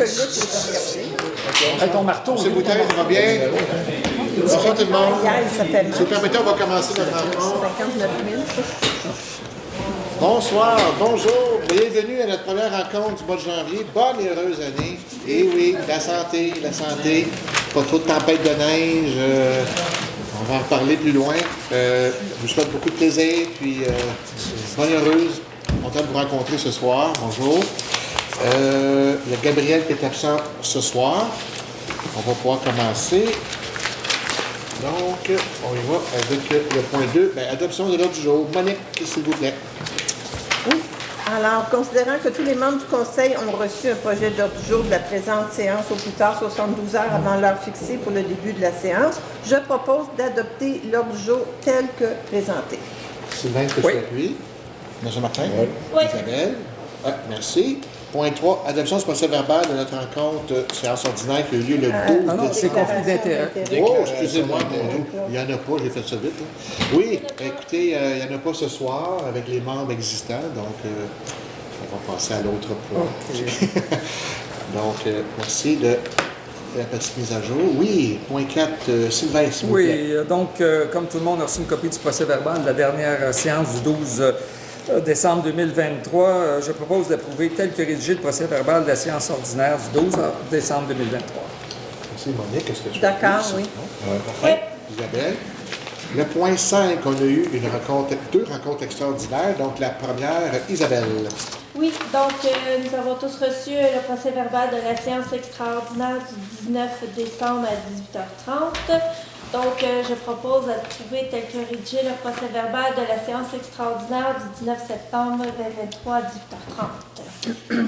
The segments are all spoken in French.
celui-là qui est Avec ton marteau. M. Boutin, ça va bien? Bonsoir tout le monde. ça fait mal. Si vous permettez, on va commencer notre rencontre. 59 000. Bonsoir, bonjour, bienvenue à notre première rencontre du mois de janvier. Bonne et heureuse année. Et oui, la santé, pas trop de tempête de neige. On va en reparler plus loin. Je vous souhaite beaucoup de plaisir, puis bonne et heureuse. Content de vous rencontrer ce soir. Bonjour. Il y a Gabriel qui est absent ce soir. On va pouvoir commencer. Donc, on y va avec le point 2. Bien, adoption de l'ordre du jour. Monique, s'il vous plaît. Oui. Alors, considérant que tous les membres du Conseil ont reçu un projet d'ordre du jour de la présente séance au plus tard 72 heures avant l'heure fixée pour le début de la séance, je propose d'adopter l'ordre du jour tel que présenté. Sylvain, est-ce que tu appuies? M. Martin? Oui. Isabelle? Merci. Point 3, adoption du procès-verbal de notre rencontre séance ordinaire qui a eu lieu le 12 non, c'est conflit d'intérêt. Oh, excusez-moi, il n'y en a pas, j'ai fait ça vite. Hein. Oui, écoutez, il n'y en a pas ce soir avec les membres existants, donc on va passer à l'autre point. Okay. Donc, merci de la petite mise à jour. Oui, point 4, Sylvain, s'il vous plaît. Oui, donc, comme tout le monde a reçu une copie du procès-verbal de la dernière séance du 12 décembre 2023, je propose d'approuver tel que rédigé le procès-verbal de la séance ordinaire du 12 décembre 2023. Merci, Monique. Est-ce que tu D'accord, oui. Oui. Isabelle? Le point 5, on a eu deux rencontres extraordinaires. Donc, la première, Isabelle. Oui, donc nous avons tous reçu le procès-verbal de la séance extraordinaire du 19 décembre à 18h30. Donc, je propose d'approuver tel que rédigé le procès-verbal de la séance extraordinaire du 19 septembre 2023 à 18h30.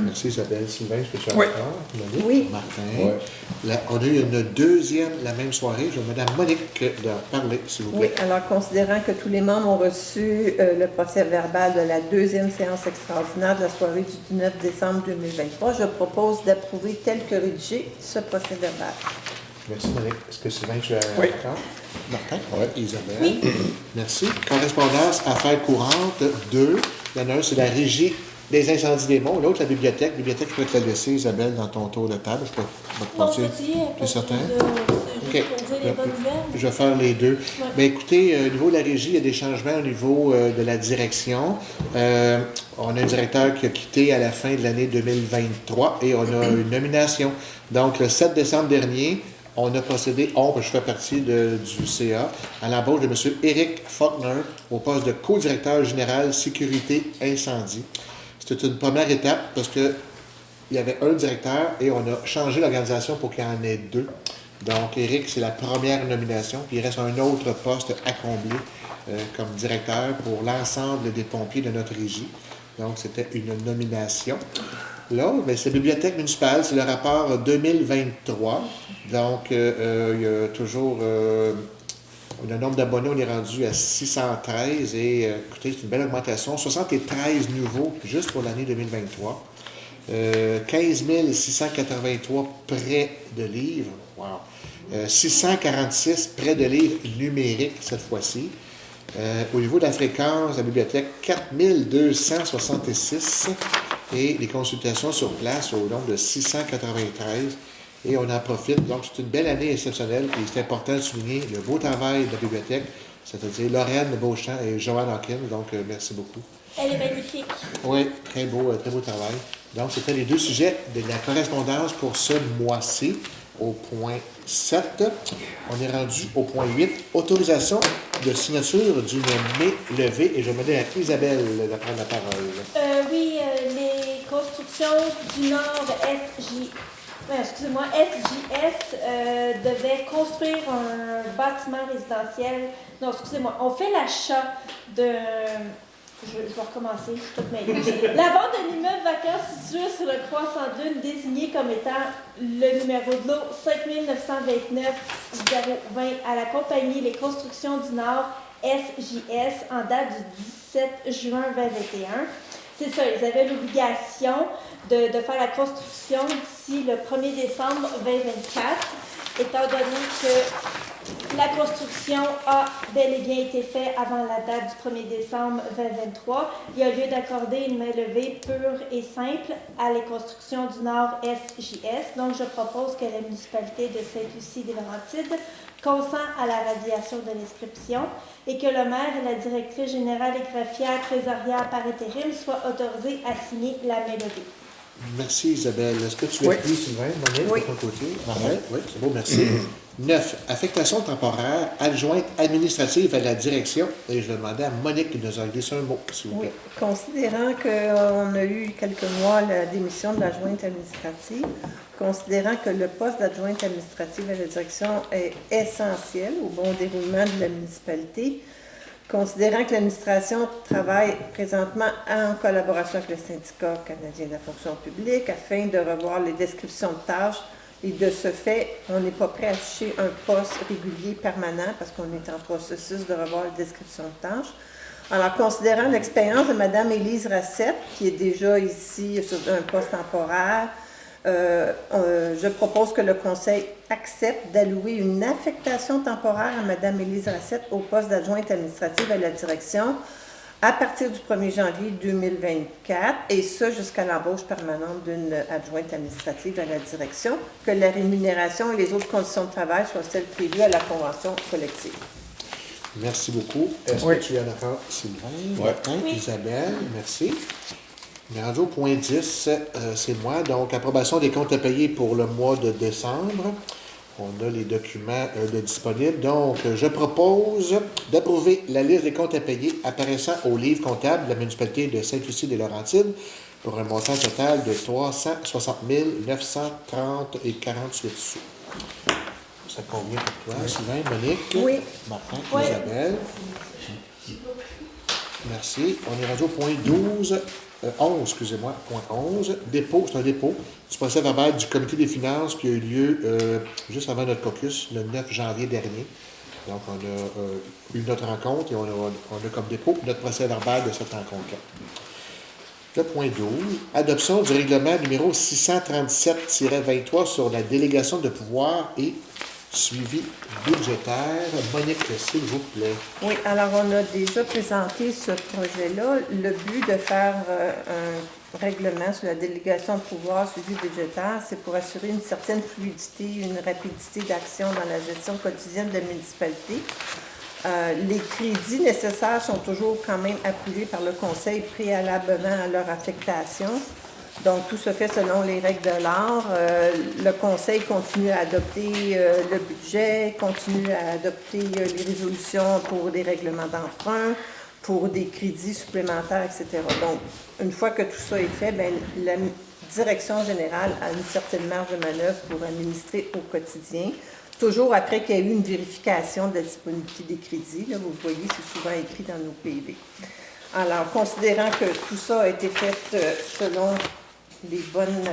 Merci Isabelle. Sylvain, est-ce que tu as oui. Monique? Oui. Martin? Oui. Là, on a eu une deuxième la même soirée. Je vais Mme Monique de parler, s'il vous plaît. Oui, alors considérant que tous les membres ont reçu le procès-verbal de la deuxième séance extraordinaire de la soirée du 19 décembre 2023, je propose d'approuver tel que rédigé ce procès-verbal. Merci, Monique. Est-ce que Sylvain, tu as d'accord? Martin? Oui. Isabelle? Oui. Merci. Correspondance, affaires courantes, 2. Il y en a un, c'est la régie des incendies des monts. L'autre, la bibliothèque. La bibliothèque, je peux te la laisser, Isabelle, dans ton tour de table. Je peux te Bon, passer. c'est certain? OK. Pour dire les bonnes nouvelles. Je vais faire les deux. Ouais. Bien, écoutez, au niveau de la régie, il y a des changements au niveau de la direction. On a un directeur qui a quitté à la fin de l'année 2023 et on a une nomination. Donc, le 7 décembre dernier, on a procédé, je fais partie du CA, à l'embauche de M. Éric Faulkner au poste de co-directeur général sécurité incendie. C'était une première étape parce qu'il y avait un directeur et on a changé l'organisation pour qu'il y en ait deux. Donc, Éric, c'est la première nomination, puis il reste un autre poste à combler comme directeur pour l'ensemble des pompiers de notre régie. Donc, c'était une nomination. Là, c'est la bibliothèque municipale, c'est le rapport 2023. Donc, il y a toujours le nombre d'abonnés, on est rendu à 613 et écoutez, c'est une belle augmentation. 73 nouveaux juste pour l'année 2023. 15 683 prêts de livres. Wow. 646 prêts de livres numériques cette fois-ci. Au niveau de la fréquence de la bibliothèque, 4266 et les consultations sur place au nombre de 693. Et on en profite. Donc, c'est une belle année exceptionnelle et c'est important de souligner le beau travail de la bibliothèque, c'est-à-dire Laurenne Beauchamp et Joanne Hawkins. Donc, merci beaucoup. Elle est magnifique. Oui, très beau travail. Donc, c'était les deux sujets de la correspondance pour ce mois-ci. Au point 7, on est rendu au point 8, autorisation de signature d'une main levée. Et je vais demander à Isabelle de prendre la parole. Oui, les constructions du Nord SJS devaient construire un bâtiment résidentiel. Non, excusez-moi, on fait l'achat de... Je vais recommencer, je suis toute mêlée. La vente d'un immeuble vacant situé sur le croissant Dune, désigné comme étant le numéro de lot 5929-020 à la compagnie Les Constructions du Nord, SJS, en date du 17 juin 2021. C'est ça, ils avaient l'obligation de faire la construction d'ici le 1er décembre 2024, étant donné que La construction a bel et bien été faite avant la date du 1er décembre 2023. Il y a lieu d'accorder une main levée pure et simple à les constructions du Nord SJS. Donc, je propose que la municipalité de Sainte-Lucie-des-Laurentides consent à la radiation de l'inscription et que le maire et la directrice générale et greffière trésorière par intérim soient autorisés à signer la main levée. Merci Isabelle. Est-ce que tu as pris, Sylvain, Monique, Oui. de ton côté? Marlène? Oui, c'est beau, merci. 9. Affectation temporaire, adjointe administrative à la direction. Et je vais demander à Monique de nous en glisser un mot, s'il vous Oui, plaît. considérant qu'on a eu quelques mois la démission de l'adjointe administrative, considérant que le poste d'adjointe administrative à la direction est essentiel au bon déroulement de la municipalité, considérant que l'administration travaille présentement en collaboration avec le syndicat canadien de la fonction publique afin de revoir les descriptions de tâches. Et de ce fait, on n'est pas prêt à afficher un poste régulier permanent parce qu'on est en processus de revoir les descriptions de tâches. Alors, considérant l'expérience de Mme Élise Racette, qui est déjà ici sur un poste temporaire, je propose que le Conseil accepte d'allouer une affectation temporaire à Mme Élise Racette au poste d'adjointe administrative à la direction à partir du 1er janvier 2024, et ce jusqu'à l'embauche permanente d'une adjointe administrative à la direction, que la rémunération et les autres conditions de travail soient celles prévues à la convention collective. Merci beaucoup. Est-ce Oui. que tu es d'accord, Sylvain? Oui. Martin, Oui. Isabelle, merci. On est rendu au point 10, c'est moi. Donc, approbation des comptes à payer pour le mois de décembre. On a les documents disponibles. Donc, je propose d'approuver la liste des comptes à payer apparaissant au livre comptable de la municipalité de Sainte-Lucie-des-Laurentides pour un montant total de 360 930 et 48 sous. Ça convient pour toi, Sylvain, Monique? Oui. Martin, Oui. Isabelle? Merci. On est rendu au point 12, 11, excusez-moi, point 11. Dépôt, c'est un dépôt du procès verbal du comité des finances qui a eu lieu juste avant notre caucus, le 9 janvier dernier. Donc, on a eu notre rencontre et on a comme dépôt notre procès verbal de cette rencontre-là. Le point 12, adoption du règlement numéro 637-23 sur la délégation de pouvoir et suivi budgétaire. Monique, s'il vous plaît. Oui, alors on a déjà présenté ce projet-là. Le but de faire un règlement sur la délégation de pouvoir suivi budgétaire, c'est pour assurer une certaine fluidité, une rapidité d'action dans la gestion quotidienne de la municipalité. Les crédits nécessaires sont toujours quand même approuvés par le Conseil préalablement à leur affectation. Donc, tout se fait selon les règles de l'art. Le Conseil continue à adopter le budget, continue à adopter les résolutions pour des règlements d'emprunt, pour des crédits supplémentaires, etc. Donc, une fois que tout ça est fait, bien, la direction générale a une certaine marge de manœuvre pour administrer au quotidien. Toujours après qu'il y ait eu une vérification de la disponibilité des crédits. Là, vous voyez, c'est souvent écrit dans nos PV. Alors, considérant que tout ça a été fait selon les bonnes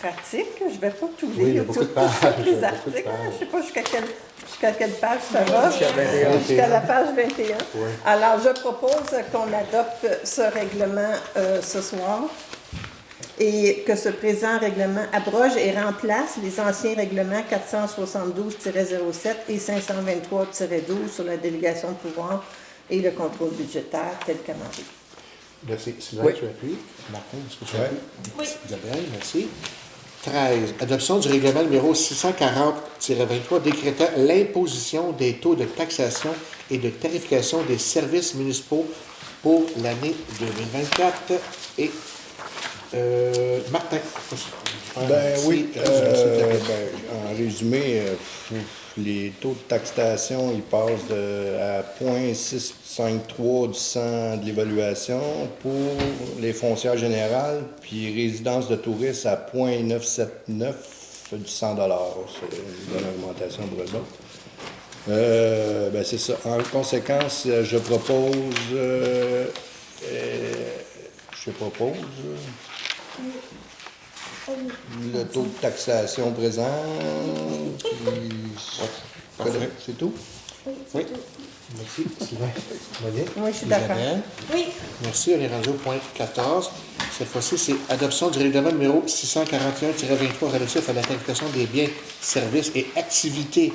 pratiques, je ne vais pas tout lire, Oui, il y a beaucoup de pages. tous Il y les a beaucoup de articles. pages. Je ne sais pas jusqu'à quelle page ça va. Jusqu'à 21. Jusqu'à la page 21. Oui. Alors, je propose qu'on adopte ce règlement ce soir et que ce présent règlement abroge et remplace les anciens règlements 472-07 et 523-12 sur la délégation de pouvoir et le contrôle budgétaire tel qu'amendé. Merci. Sylvain, Oui. tu appuies. Martin, est-ce que tu Oui. appuies? Oui. Isabelle, merci. 13. Adoption du règlement numéro 640-23 décrétant l'imposition des taux de taxation et de tarification des services municipaux pour l'année 2024. Et Martin. Ben oui, s'il te plaît. en résumé, les taux de taxation, ils passent à 0,653 du 100 de l'évaluation pour les foncières générales, puis résidences de touristes à 0,979 du 100 c'est une bonne augmentation pour eux autres. Ben c'est ça. En conséquence, je propose le taux de taxation présent. Parfait. C'est tout? Oui. Merci, Sylvain. Monique? Oui, je suis d'accord. Isabelle? Oui. Merci. On est rendu au point 14. Cette fois-ci, c'est adoption du règlement numéro 641-23 relatif à la tarification des biens, services et activités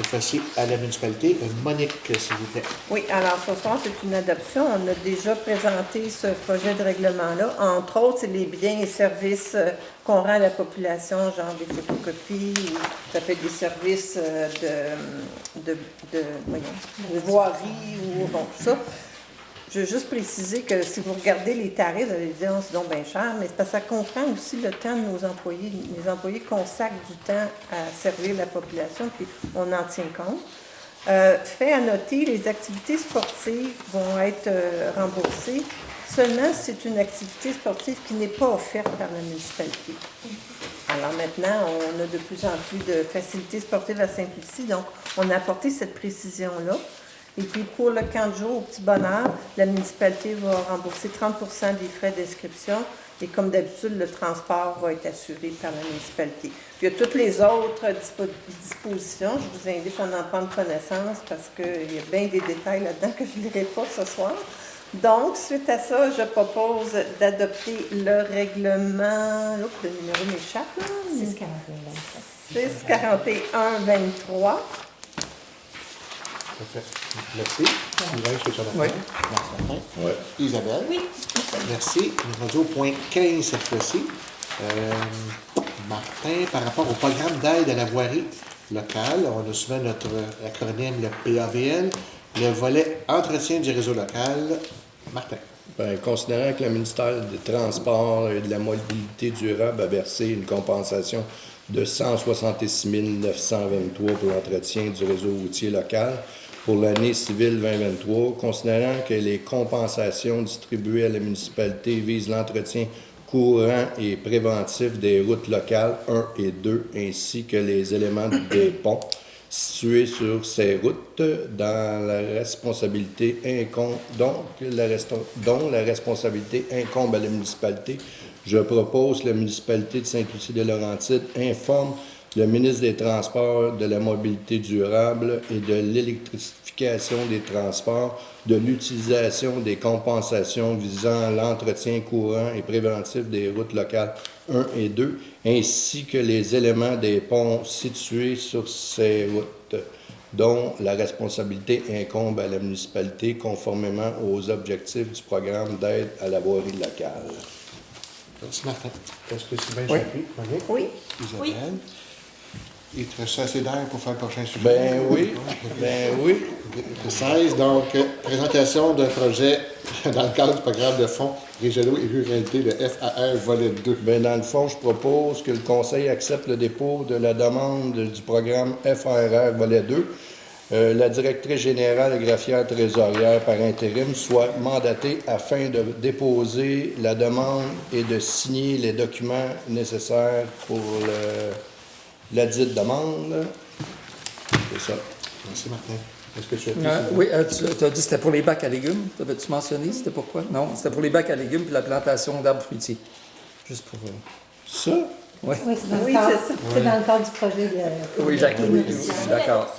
cette fois-ci à la municipalité. Monique, s'il vous plaît. Oui, alors ce soir, c'est une adoption. On a déjà présenté ce projet de règlement-là. Entre autres, c'est les biens et services qu'on rend à la population, genre des photocopies, ou ça fait des services de voirie ou bon, tout ça. Je veux juste préciser que si vous regardez les tarifs, vous allez dire, oh, c'est donc bien cher, mais c'est parce que ça comprend aussi le temps de nos employés. Les employés consacrent du temps à servir la population, puis on en tient compte. Fait à noter, les activités sportives vont être remboursées seulement si c'est une activité sportive qui n'est pas offerte par la municipalité. Alors maintenant, on a de plus en plus de facilités sportives à Sainte-Lucie, donc on a apporté cette précision-là. Et puis pour le camp de jour au Petit Bonheur, la municipalité va rembourser 30 des frais d'inscription et comme d'habitude, le transport va être assuré par la municipalité. Puis il y a toutes les autres dispositions. Je vous invite à en prendre connaissance parce qu'il y a bien des détails là-dedans que je ne lirai pas ce soir. Donc, suite à ça, je propose d'adopter le règlement. Oups, le numéro m'échappe. 641-23. Parfait. Merci. Sylvain, je suis Oui. Merci, Martin. Ouais. Isabelle. Oui. Merci. On est rendu au point 15 cette fois-ci. Martin, par rapport au programme d'aide à la voirie locale, on a souvent notre acronyme, le PAVL, le volet entretien du réseau local. Martin. Ben, considérant que le ministère des Transports et de la mobilité durable a versé une compensation de 166 923 pour l'entretien du réseau routier local pour l'année civile 2023, considérant que les compensations distribuées à la municipalité visent l'entretien courant et préventif des routes locales 1 et 2, ainsi que les éléments des ponts situés sur ces routes dont la responsabilité incombe à la municipalité. Je propose que la municipalité de Sainte-Lucie-des-Laurentides informe le ministre des Transports, de la mobilité durable et de l'électrification des transports de l'utilisation des compensations visant l'entretien courant et préventif des routes locales 1 et 2, ainsi que les éléments des ponts situés sur ces routes, dont la responsabilité incombe à la municipalité conformément aux objectifs du programme d'aide à la voirie locale. Merci, Martin. Est-ce que Sylvain Oui. s'appuie? Monique? Oui. Isabelle? Il te reste assez d'air pour faire le prochain sujet? Ben oui, ben oui. 16, donc, présentation d'un projet dans le cadre du programme de fonds régionaux et ruralité, le FAR volet 2. Ben dans le fond, je propose que le Conseil accepte le dépôt de la demande du programme FRR volet 2. La directrice générale et greffière trésorière par intérim soit mandatée afin de déposer la demande et de signer les documents nécessaires pour la dite demande. C'est ça. Merci, Martin. Est-ce que tu as dit? Oui, tu as dit que c'était pour les bacs à légumes. T'avais-tu mentionné? C'était pourquoi? Non, c'était pour les bacs à légumes et la plantation d'arbres fruitiers. Juste pour... Ça? Oui. Oui, c'est dans, Oui, le cadre, c'est ça. c'est dans le cadre du projet de... Oui, Jacques, oui, d'accord.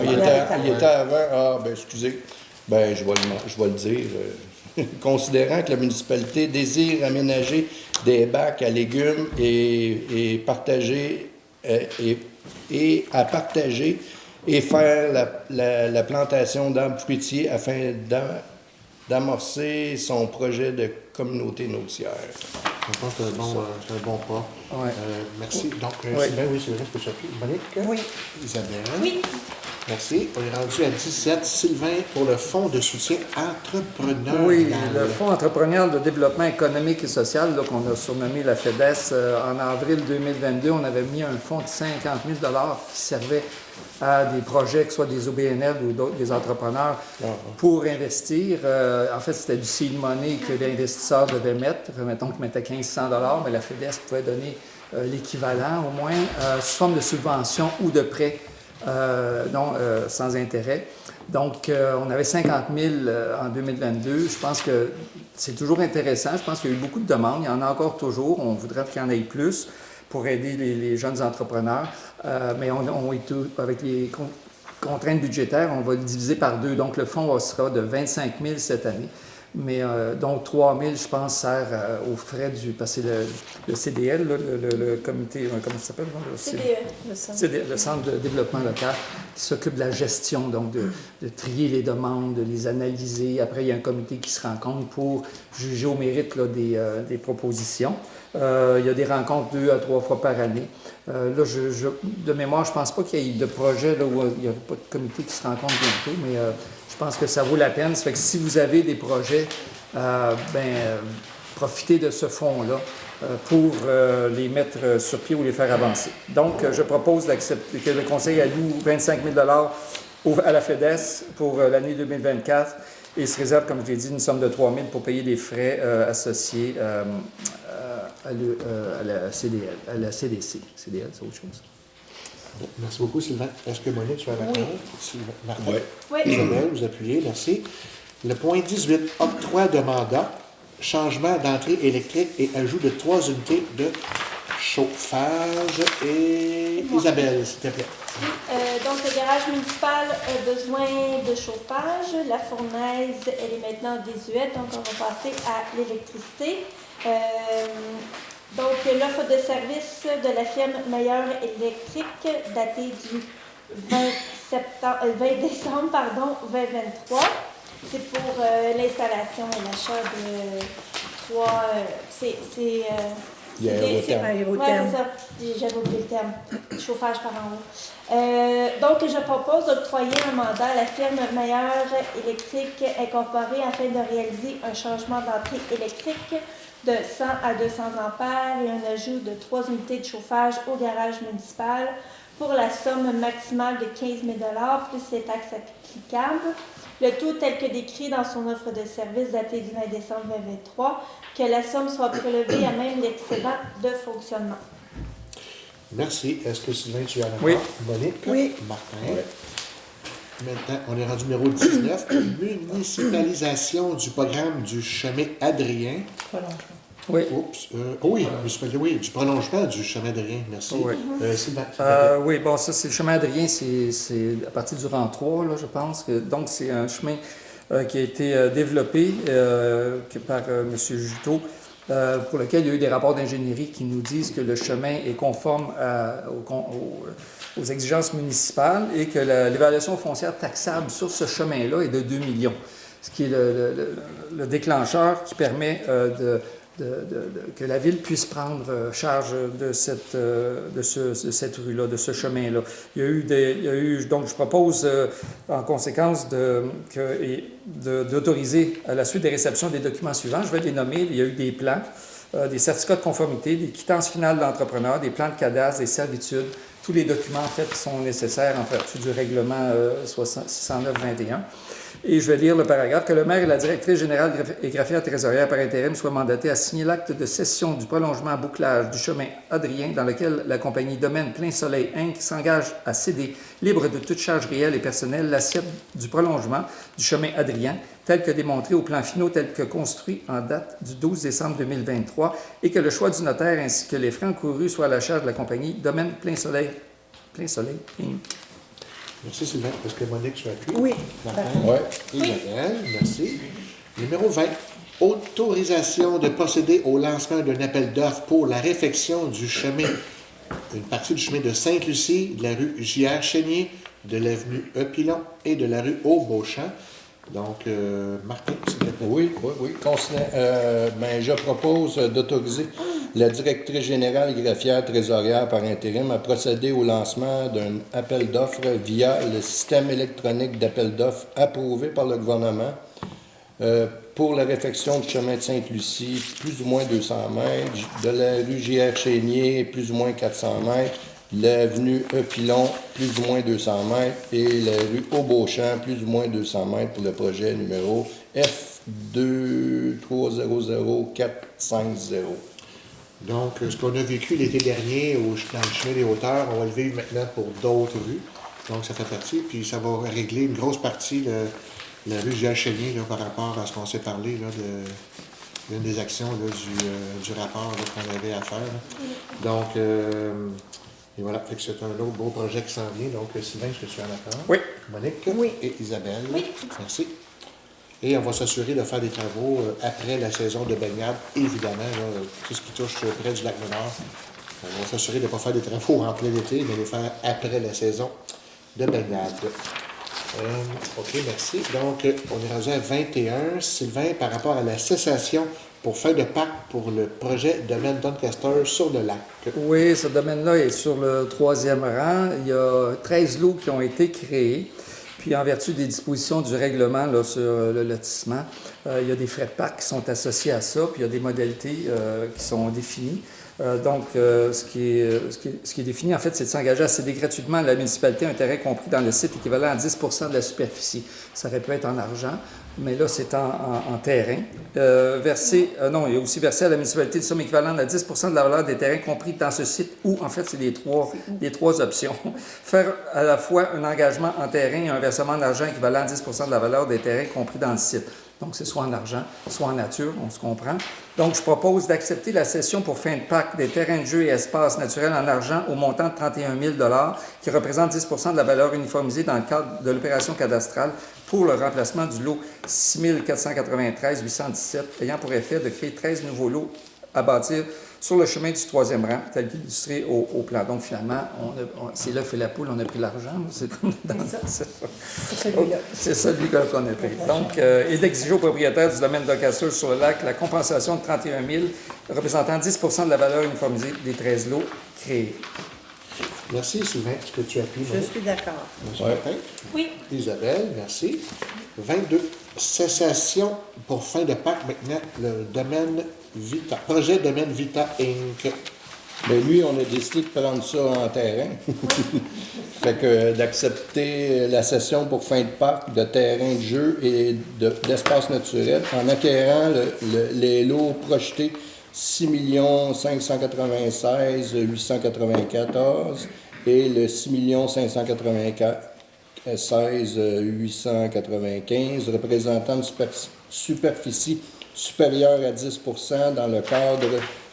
Il était avant. Ah, ben excusez. Ben, je vais le dire. Considérant que la municipalité désire aménager des bacs à légumes et partager et faire la plantation d'arbres fruitiers afin d'amorcer son projet de communauté nourricière. Je pense que c'est un bon pas. Ouais. Merci. Donc, Oui. Sylvain, oui, c'est vrai, est-ce que tu appuies? Monique? Oui. Isabelle? Oui. Merci. On est rendu à 17. Sylvain, pour le fonds de soutien entrepreneurial. Oui, le Fonds entrepreneurial de développement économique et social, là, qu'on a surnommé la FEDES, en avril 2022, on avait mis un fonds de 50 000 qui servait à des projets, que ce soit des OBNL ou des entrepreneurs, pour investir. En fait, c'était du seed money que l'investisseur devait mettre. Mettons qu'il mettait 1 500 mais la FEDES pouvait donner l'équivalent au moins sous forme de subvention ou de prêt. Sans intérêt. Donc, on avait 50 000 en 2022. Je pense que c'est toujours intéressant. Je pense qu'il y a eu beaucoup de demandes. Il y en a encore toujours. On voudrait qu'il y en ait plus pour aider les jeunes entrepreneurs. Mais avec les contraintes budgétaires, on va le diviser par 2. Donc, le fonds sera de 25 000 cette année. Mais donc 3 000, je pense, sert aux frais parce que le CDL, là, le comité, comment ça s'appelle? CDE. Le Centre de développement local, qui s'occupe de la gestion, donc de trier les demandes, de les analyser. Après, il y a un comité qui se rencontre pour juger au mérite là, des propositions. Il y a des rencontres 2 à 3 fois par année. Là, de mémoire, je ne pense pas qu'il y ait de projet là, où il n'y a pas de comité qui se rencontre bientôt, mais je pense que ça vaut la peine. Ça fait que si vous avez des projets, profitez de ce fonds-là pour les mettre sur pied ou les faire avancer. Donc, je propose que le Conseil alloue 25 000 à la FEDES pour l'année 2024 et se réserve, comme je l'ai dit, une somme de 3 000 pour payer les frais associés à la CDL, à la CDC. CDL, c'est autre chose. Merci beaucoup, Sylvain. Est-ce que Monique, tu as la parole? Sylvain, Martin? Oui. Oui. Isabelle, vous appuyez, merci. Le point 18, octroi de mandat, changement d'entrée électrique et ajout de 3 unités de chauffage. Et Isabelle, s'il te plaît. Donc, le garage municipal a besoin de chauffage. La fournaise, elle est maintenant désuète, donc on va passer à l'électricité. Donc, l'offre de service de la firme Meilleur Électrique, datée du 20 décembre 2023. C'est pour l'installation et l'achat de 3... Aérotherme. Ouais, c'est ça. J'avais oublié le terme. Chauffage par en haut. Donc, je propose d'octroyer un mandat à la firme Meilleur Électrique Incorporée afin de réaliser un changement d'entrée électrique de 100 à 200 ampères et un ajout de 3 unités de chauffage au garage municipal pour la somme maximale de 15 000 plus les taxes applicables. Le tout tel que décrit dans son offre de service datée du 20 décembre 2023, que la somme soit prélevée à même l'excédent de fonctionnement. Merci. Est-ce que Sylvain, tu as la parole? Oui. Monique? Oui. Martin? Oui. Maintenant, on est rendu numéro 19, municipalisation du programme du chemin Adrien. Oui. Oups. Oui, du prolongement du chemin Adrien. Merci. Oui. Sylvain. Oui, bon, ça, c'est le chemin Adrien, c'est à partir du rang 3, là, je pense. Donc, c'est un chemin qui a été développé par M. Juteau, pour lequel il y a eu des rapports d'ingénierie qui nous disent que le chemin est conforme aux exigences municipales et que l'évaluation foncière taxable sur ce chemin-là est de 2 millions, ce qui est le déclencheur qui permet que la Ville puisse prendre charge de cette rue-là, de ce chemin-là. Donc, je propose en conséquence d'autoriser, à la suite des réceptions des documents suivants, je vais les nommer, il y a eu des plans, des certificats de conformité, des quittances finales de l'entrepreneur, des plans de cadastre, des servitudes, tous les documents en fait qui sont nécessaires en vertu du règlement 609-21. Et je vais lire le paragraphe. Que le maire et la directrice générale et greffière trésorière par intérim soient mandatés à signer l'acte de cession du prolongement à bouclage du chemin Adrien dans lequel la compagnie Domaine Plein Soleil Inc. s'engage à céder, libre de toute charge réelle et personnelle, l'assiette du prolongement du chemin Adrien, tel que démontré au plan finaux tel que construit en date du 12 décembre 2023, et que le choix du notaire ainsi que les frais encourus soient à la charge de la compagnie Domaine Plein Soleil Inc. Merci, Sylvain. Est-ce que Monique, tu appuies? Oui. Martin? Oui. Isabelle, merci. Numéro 20. Autorisation de procéder au lancement d'un appel d'offres pour la réfection du chemin, une partie du chemin de Sainte-Lucie, de la rue J.R. Chénier, de l'avenue Epilon et de la rue Haut-Beauchamp. Donc, Martin, s'il te plaît. Oui. Je propose d'autoriser la directrice générale greffière trésorière par intérim à procéder au lancement d'un appel d'offres via le système électronique d'appel d'offres approuvé par le gouvernement pour la réfection du chemin de Sainte-Lucie, plus ou moins 200 mètres, de la rue J.R. Chénier, plus ou moins 400 mètres, l'avenue Epilon, plus ou moins 200 mètres, et la rue Haut-Beauchamp, plus ou moins 200 mètres pour le projet numéro F2300450. Donc, ce qu'on a vécu l'été dernier dans le chemin des hauteurs, on va le vivre maintenant pour d'autres rues. Donc, ça fait partie, puis ça va régler une grosse partie de la rue J.R. Chénier par rapport à ce qu'on s'est parlé de l'une des actions du rapport qu'on avait à faire. Donc, et voilà, fait que c'est un autre beau projet qui s'en vient. Donc, Sylvain, est-ce que tu as la parole? Oui. Monique? Oui. Et Isabelle? Oui. Merci. Et on va s'assurer de faire des travaux après la saison de baignade, évidemment, là, tout ce qui touche près du lac Menard. On va s'assurer de ne pas faire des travaux en plein été, mais de les faire après la saison de baignade. OK, merci. Donc, on est rendu à 21. Sylvain, par rapport à la cessation pour fin de Pâques pour le projet domaine Doncaster sur le lac. Oui, ce domaine-là est sur le 3e rang. Il y a 13 lots qui ont été créés. Puis, en vertu des dispositions du règlement là, sur le lotissement, il y a des frais de parc qui sont associés à ça, puis il y a des modalités qui sont définies. Ce qui est défini, en fait, c'est de s'engager à céder gratuitement à la municipalité un terrain compris dans le site équivalent à 10 de la superficie. Ça aurait pu être en argent, mais là, c'est en terrain. Il est aussi versé à la municipalité une somme équivalente à 10 de la valeur des terrains compris dans ce site, ou, en fait, c'est les trois options. Faire à la fois un engagement en terrain et un versement d'argent équivalent à 10 de la valeur des terrains compris dans le site. Donc, c'est soit en argent, soit en nature, on se comprend. Donc, je propose d'accepter la cession pour fin de Pâques des terrains de jeu et espaces naturels en argent au montant de 31 000 qui représente 10 de la valeur uniformisée dans le cadre de l'opération cadastrale pour le remplacement du lot 6 493 817, ayant pour effet de créer 13 nouveaux lots à bâtir sur le chemin du 3e rang, tel qu'illustré au plan. Donc, finalement, c'est l'œuf et la poule, on a pris l'argent. C'est comme c'est celui-là qu'on a pris. Donc, et d'exiger au propriétaire du domaine Doncaster sur le lac la compensation de 31 000 représentant 10 de la valeur uniformisée des 13 lots créés. Merci, Sylvain. Est-ce que tu appuies? Je suis d'accord. Monsieur Martin? Oui. Isabelle, merci. 22. Cessation pour fin de Pâques maintenant, le domaine Vita. Projet domaine Vita Inc. Mais lui, on a décidé de prendre ça en terrain. Fait que d'accepter la cession pour fin de parc de terrain de jeu et d'espace naturel en acquérant les lots projetés 6 596 894 et le 6 596 895 représentant une superficie supérieure à 10 dans le cadre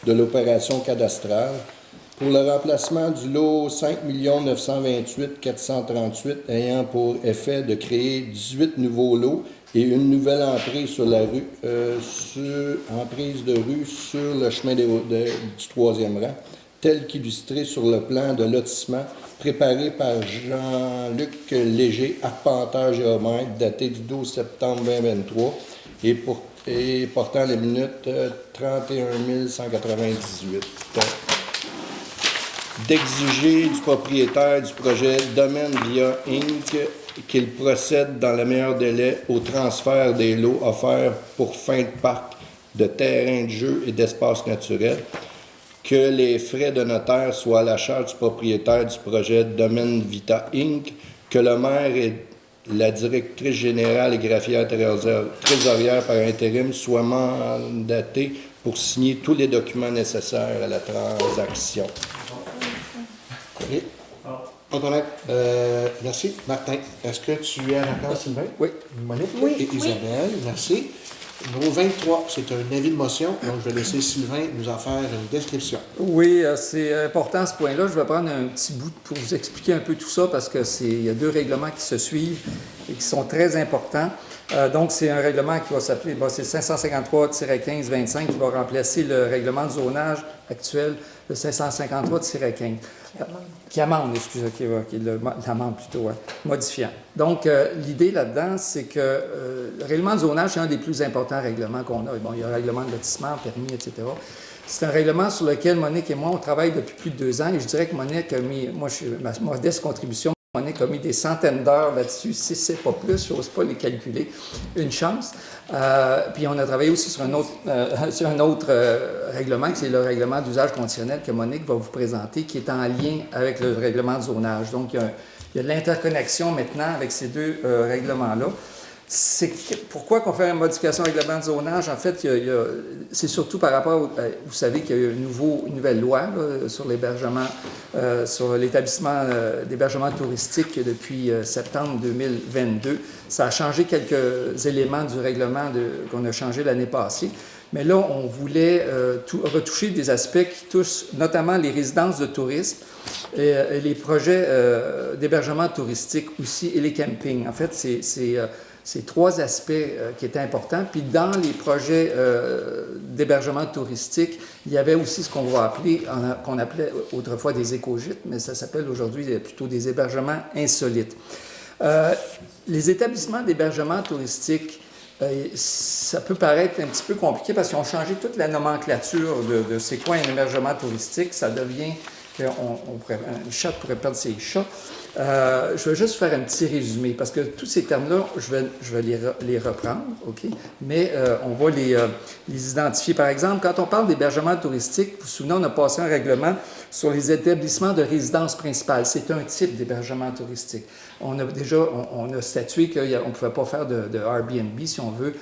de l'opération cadastrale. Pour le remplacement du lot 5 928 438 ayant pour effet de créer 18 nouveaux lots et une nouvelle emprise sur la rue, emprise de rue sur le chemin du 3e rang, tel qu'illustré sur le plan de lotissement préparé par Jean-Luc Léger, arpenteur géomètre, daté du 12 septembre 2023 et portant les minutes 31 198. D'exiger du propriétaire du projet Domaine Via Inc. qu'il procède dans le meilleur délai au transfert des lots offerts pour fin de parc de terrains de jeu et d'espaces naturels, que les frais de notaire soient à la charge du propriétaire du projet Domaine Vita Inc., que le maire et la directrice générale et greffière trésorière par intérim soient mandatés pour signer tous les documents nécessaires à la transaction. OK. Antoinette, merci. Martin, est-ce que tu es en accord, Sylvain? Oui. Monique? Oui. Et Isabelle, merci. Numéro 23, c'est un avis de motion, donc je vais laisser Sylvain nous en faire une description. Oui, c'est important ce point-là. Je vais prendre un petit bout pour vous expliquer un peu tout ça parce il y a deux règlements qui se suivent et qui sont très importants. Donc, c'est un règlement qui va s'appeler, c'est 553-15-25 qui va remplacer le règlement de zonage actuel, le 553-15. Qui amende, excusez, qui l'amende plutôt, modifiant. Donc, l'idée là-dedans, c'est que le règlement de zonage, c'est un des plus importants règlements qu'on a. Bon, il y a un règlement de lotissement, permis, etc. C'est un règlement sur lequel Monique et moi, on travaille depuis plus de 2 ans. Et je dirais que Monique a mis, moi, ma modeste contribution, Monique a mis des centaines d'heures là-dessus, si c'est pas plus, je n'ose pas les calculer. Une chance. Puis on a travaillé aussi sur un autre règlement, qui c'est le règlement d'usage conditionnel que Monique va vous présenter, qui est en lien avec le règlement de zonage. Donc, il y a de l'interconnexion maintenant avec ces deux règlements-là. Pourquoi qu'on fait une modification au règlement de zonage? En fait, c'est surtout par rapport, vous savez qu'il y a eu une nouvelle loi là, sur l'hébergement, sur l'établissement d'hébergement touristique depuis septembre 2022. Ça a changé quelques éléments du règlement qu'on a changé l'année passée. Mais là, on voulait retoucher des aspects qui touchent notamment les résidences de tourisme et les projets d'hébergement touristique aussi et les campings. En fait, C'est 3 aspects qui étaient importants. Puis dans les projets d'hébergement touristique, il y avait aussi ce qu'on appelait autrefois des écogîtes, mais ça s'appelle aujourd'hui plutôt des hébergements insolites. Les établissements d'hébergement touristique, ça peut paraître un petit peu compliqué parce qu'ils ont changé toute la nomenclature de c'est quoi un hébergement touristique. Ça devient qu'un chat pourrait perdre ses chats. Je vais juste faire un petit résumé parce que tous ces termes-là, je vais les reprendre, OK? Mais on va les identifier. Par exemple, quand on parle d'hébergement touristique, vous vous souvenez, on a passé un règlement sur les établissements de résidence principale. C'est un type d'hébergement touristique. On a statué qu'on ne pouvait pas faire de Airbnb, si on veut,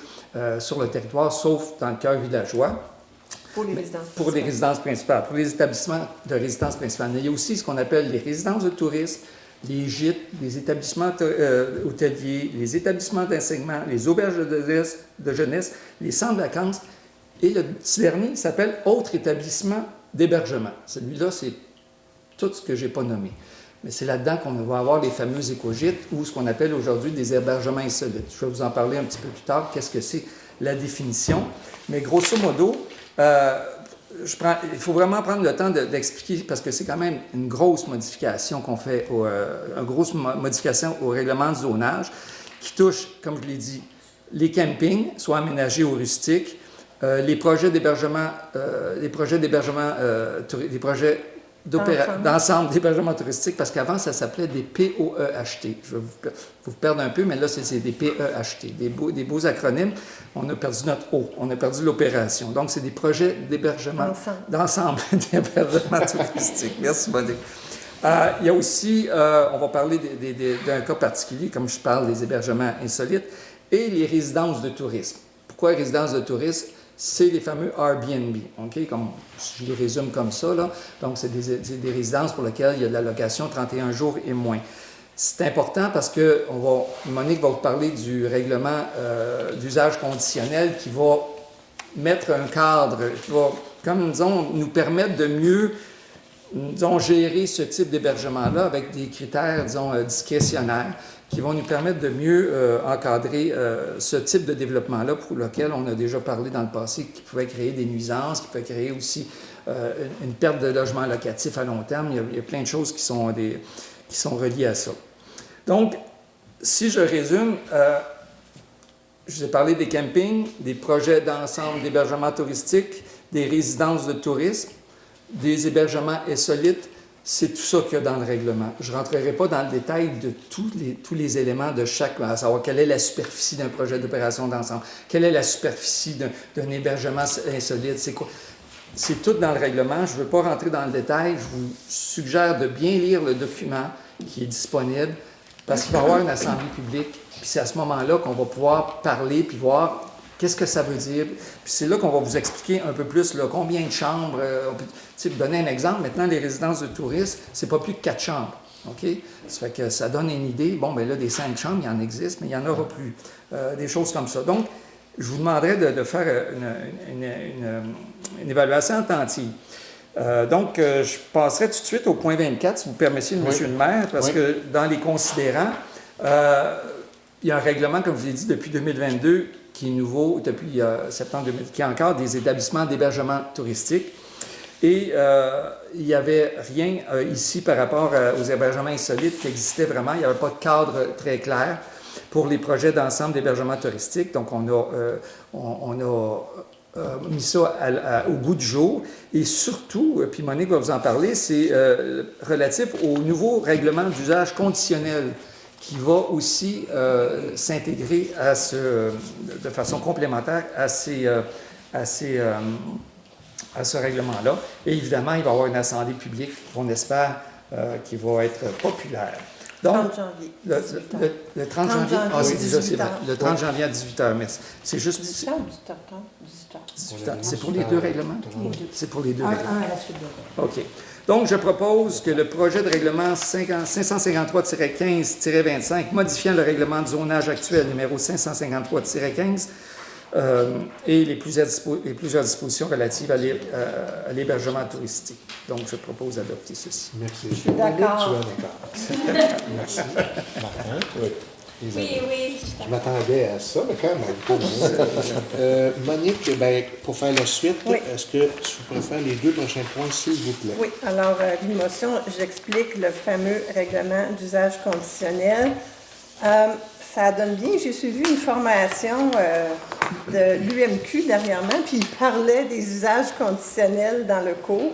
sur le territoire, sauf dans le cœur villageois. Pour les résidences Pour les résidences principales, pour les établissements de résidence principale. Mais il y a aussi ce qu'on appelle les résidences de tourisme, les gîtes, les établissements hôteliers, les établissements d'enseignement, les auberges de jeunesse, les centres de vacances. Et le petit dernier, il s'appelle autres établissements d'hébergement. Celui-là, c'est tout ce que je n'ai pas nommé. Mais c'est là-dedans qu'on va avoir les fameux écogîtes ou ce qu'on appelle aujourd'hui des hébergements insolites. Je vais vous en parler un petit peu plus tard, qu'est-ce que c'est la définition. Mais grosso modo, il faut vraiment prendre le temps d'expliquer parce que c'est quand même une grosse modification qu'on fait, une grosse modification au règlement de zonage qui touche, comme je l'ai dit, les campings, soit aménagés ou rustiques, les projets d'hébergement, les projets d'ensemble d'hébergement touristique, parce qu'avant, ça s'appelait des POEHT. Je vais vous perdre un peu, mais là, c'est des PEHT, des beaux acronymes. On a perdu notre O, on a perdu l'opération. Donc, c'est des projets d'hébergement d'ensemble d'hébergement touristique. Merci, Monique. Il y a aussi, on va parler d'un cas particulier, comme je parle des hébergements insolites, et les résidences de tourisme. Pourquoi résidences de tourisme? C'est les fameux Airbnb, OK? Comme, je les résume comme ça, là. Donc, c'est des résidences pour lesquelles il y a de la location 31 jours et moins. C'est important parce que Monique va vous parler du règlement d'usage conditionnel qui va mettre un cadre, qui va, comme disons, nous permettre de mieux, disons, gérer ce type d'hébergement-là avec des critères, disons, discrétionnaires qui vont nous permettre de mieux encadrer ce type de développement-là pour lequel on a déjà parlé dans le passé, qui pouvait créer des nuisances, qui pouvait créer aussi une perte de logement locatif à long terme. Il y a plein de choses qui sont reliées à ça. Donc, si je résume, je vous ai parlé des campings, des projets d'ensemble d'hébergement touristique, des résidences de tourisme, des hébergements insolites. C'est tout ça qu'il y a dans le règlement. Je ne rentrerai pas dans le détail de tous les éléments de chaque, à savoir quelle est la superficie d'un projet d'opération d'ensemble, quelle est la superficie d'un hébergement insolite, c'est quoi. C'est tout dans le règlement. Je ne veux pas rentrer dans le détail. Je vous suggère de bien lire le document qui est disponible parce qu'il va y avoir une assemblée publique. Puis c'est à ce moment-là qu'on va pouvoir parler puis voir qu'est-ce que ça veut dire. Puis c'est là qu'on va vous expliquer un peu plus là, combien de chambres. On peut vous donner un exemple. Maintenant, les résidences de tourisme, c'est pas plus de 4 chambres. OK? Ça fait que ça donne une idée. Bon, bien là, des 5 chambres, il y en existe, mais il n'y en aura plus. Des choses comme ça. Donc, je vous demanderai de faire une évaluation attentive. Donc, je passerai tout de suite au point 24, si vous permettez, Monsieur le maire, parce que dans les considérants, il y a un règlement, comme je l'ai dit, depuis 2022, qui est nouveau, depuis septembre 2000, qui est encore des établissements d'hébergement touristique. Et il n'y avait rien ici par rapport aux hébergements insolites qui existaient vraiment. Il n'y avait pas de cadre très clair pour les projets d'ensemble d'hébergement touristique. Donc, on a mis ça au goût du jour. Et surtout, puis Monique va vous en parler, c'est relatif au nouveau règlement d'usage conditionnel qui va aussi s'intégrer de façon complémentaire à ce règlement-là. Et évidemment, il va y avoir une assemblée publique, on espère, qui va être populaire. Donc, 30 janvier. Le 30 janvier. Ah, c'est déjà, c'est vrai. Le 30 janvier à 18h, merci. C'est juste. 18h ou 18h30? 18h. C'est pour les deux règlements? C'est pour les deux règlements. Un à la suite de l'autre. OK. Donc, je propose que le projet de règlement 553-15-25, modifiant le règlement de zonage actuel numéro 553-15, et les plusieurs dispositions relatives à l'hébergement touristique. Donc, je propose d'adopter ceci. Merci. Je suis d'accord. Tu es d'accord. Merci. Martin? Oui. Isabelle. Oui, je suis Je d'accord. m'attendais à ça, mais quand même. Monique, ben, pour faire la suite, Oui. est-ce que tu préfères les 2 prochains points, s'il vous plaît? Oui, alors, l'émotion, j'explique le fameux règlement d'usage conditionnel. Ça donne bien, j'ai suivi une formation de l'UMQ dernièrement, puis il parlait des usages conditionnels dans le cours.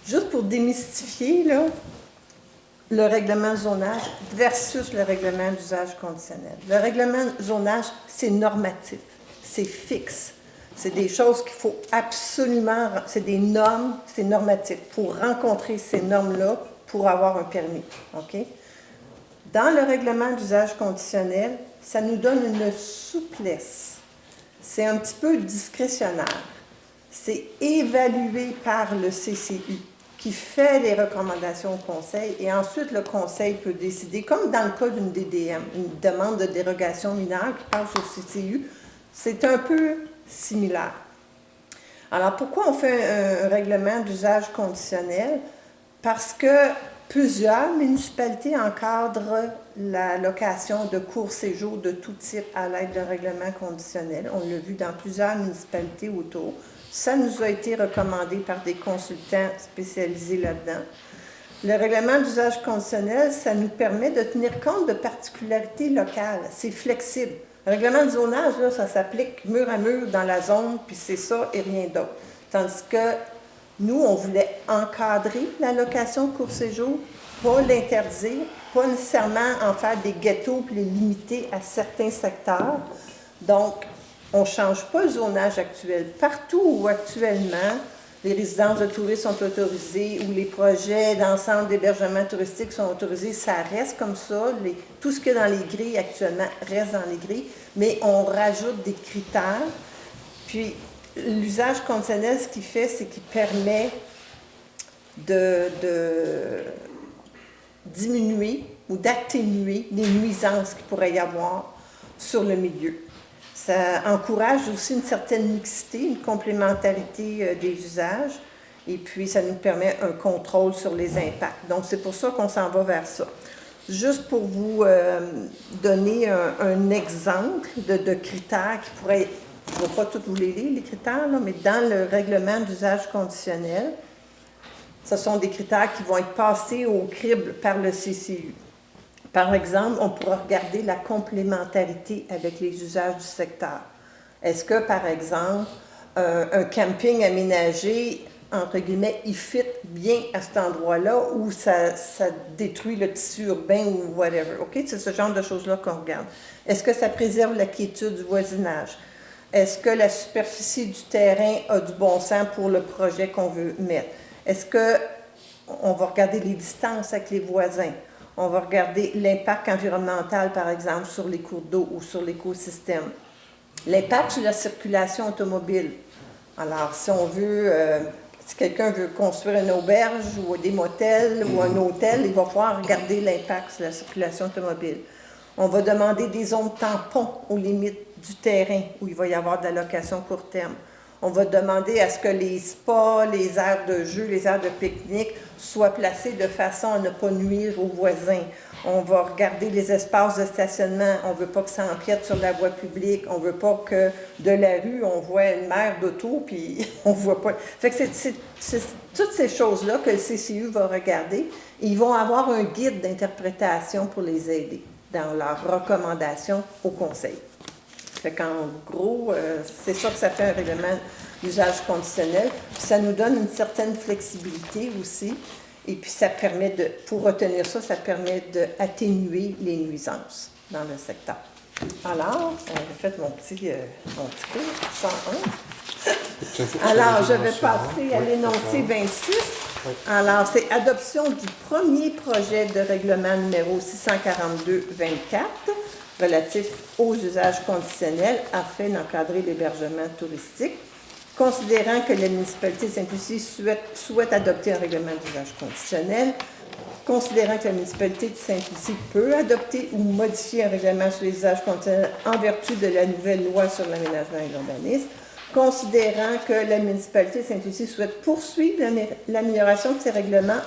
Juste pour démystifier, là, le règlement de zonage versus le règlement d'usage conditionnel. Le règlement de zonage, c'est normatif, c'est fixe. C'est des choses qu'il faut absolument, c'est des normes, c'est normatif. Pour rencontrer ces normes-là, pour avoir un permis, OK? Dans le règlement d'usage conditionnel, ça nous donne une souplesse. C'est un petit peu discrétionnaire. C'est évalué par le CCU qui fait les recommandations au conseil et ensuite le conseil peut décider, comme dans le cas d'une DDM, une demande de dérogation mineure qui passe au CCU, c'est un peu similaire. Alors pourquoi on fait un règlement d'usage conditionnel? Parce que plusieurs municipalités encadrent la location de courts séjours de tout type à l'aide d'un règlement conditionnel. On l'a vu dans plusieurs municipalités autour. Ça nous a été recommandé par des consultants spécialisés là-dedans. Le règlement d'usage conditionnel, ça nous permet de tenir compte de particularités locales. C'est flexible. Le règlement de zonage, là, ça s'applique mur à mur dans la zone, puis c'est ça et rien d'autre. Tandis que nous, on voulait encadrer la location court séjour, pas l'interdire, pas nécessairement en faire des ghettos puis les limiter à certains secteurs. Donc, on ne change pas le zonage actuel. Partout où actuellement les résidences de touristes sont autorisées ou les projets d'ensemble d'hébergement touristique sont autorisés, ça reste comme ça. Tout ce qu'il y a dans les grilles actuellement reste dans les grilles, mais on rajoute des critères. Puis, l'usage conditionnel, ce qu'il fait, c'est qu'il permet de diminuer ou d'atténuer les nuisances qu'il pourrait y avoir sur le milieu. Ça encourage aussi une certaine mixité, une complémentarité des usages, et puis ça nous permet un contrôle sur les impacts. Donc, c'est pour ça qu'on s'en va vers ça. Juste pour vous donner un exemple de critères qui pourraient, je ne vais pas tous vous les lire, les critères, là, mais dans le règlement d'usage conditionnel, ce sont des critères qui vont être passés au crible par le CCU. Par exemple, on pourra regarder la complémentarité avec les usages du secteur. Est-ce que, par exemple, un camping aménagé, entre guillemets, il fit bien à cet endroit-là ou ça détruit le tissu urbain ou whatever? OK? C'est ce genre de choses-là qu'on regarde. Est-ce que ça préserve la quiétude du voisinage? Est-ce que la superficie du terrain a du bon sens pour le projet qu'on veut mettre? Est-ce qu'on va regarder les distances avec les voisins? On va regarder l'impact environnemental, par exemple, sur les cours d'eau ou sur l'écosystème. L'impact sur la circulation automobile. Alors, si on veut, si quelqu'un veut construire une auberge ou des motels ou un hôtel, il va falloir regarder l'impact sur la circulation automobile. On va demander des zones tampons aux limites du terrain où il va y avoir de la location court terme. On va demander à ce que les spas, les aires de jeu, les aires de pique-nique soient placés de façon à ne pas nuire aux voisins. On va regarder les espaces de stationnement. On ne veut pas que ça empiète sur la voie publique. On ne veut pas que de la rue, on voit une mer d'auto, puis on ne voit pas. Fait que c'est toutes ces choses-là que le CCU va regarder. Et ils vont avoir un guide d'interprétation pour les aider dans leurs recommandations au conseil. Fait qu'en gros, c'est ça que ça fait un règlement d'usage conditionnel. Puis ça nous donne une certaine flexibilité aussi. Et puis ça permet pour retenir ça, ça permet d'atténuer les nuisances dans le secteur. Alors, j'ai fait mon petit cours, 101. Alors, je vais passer à l'énoncé 26. Alors, c'est adoption du premier projet de règlement numéro 642-24 relatif aux usages conditionnels afin d'encadrer l'hébergement touristique. Considérant que la municipalité de Sainte-Lucie souhaite adopter un règlement d'usage conditionnel, considérant que la municipalité de Sainte-Lucie peut adopter ou modifier un règlement sur les usages conditionnels en vertu de la nouvelle loi sur l'aménagement et l'urbanisme, considérant que la municipalité de Sainte-Lucie souhaite poursuivre l'amélioration de ces règlements,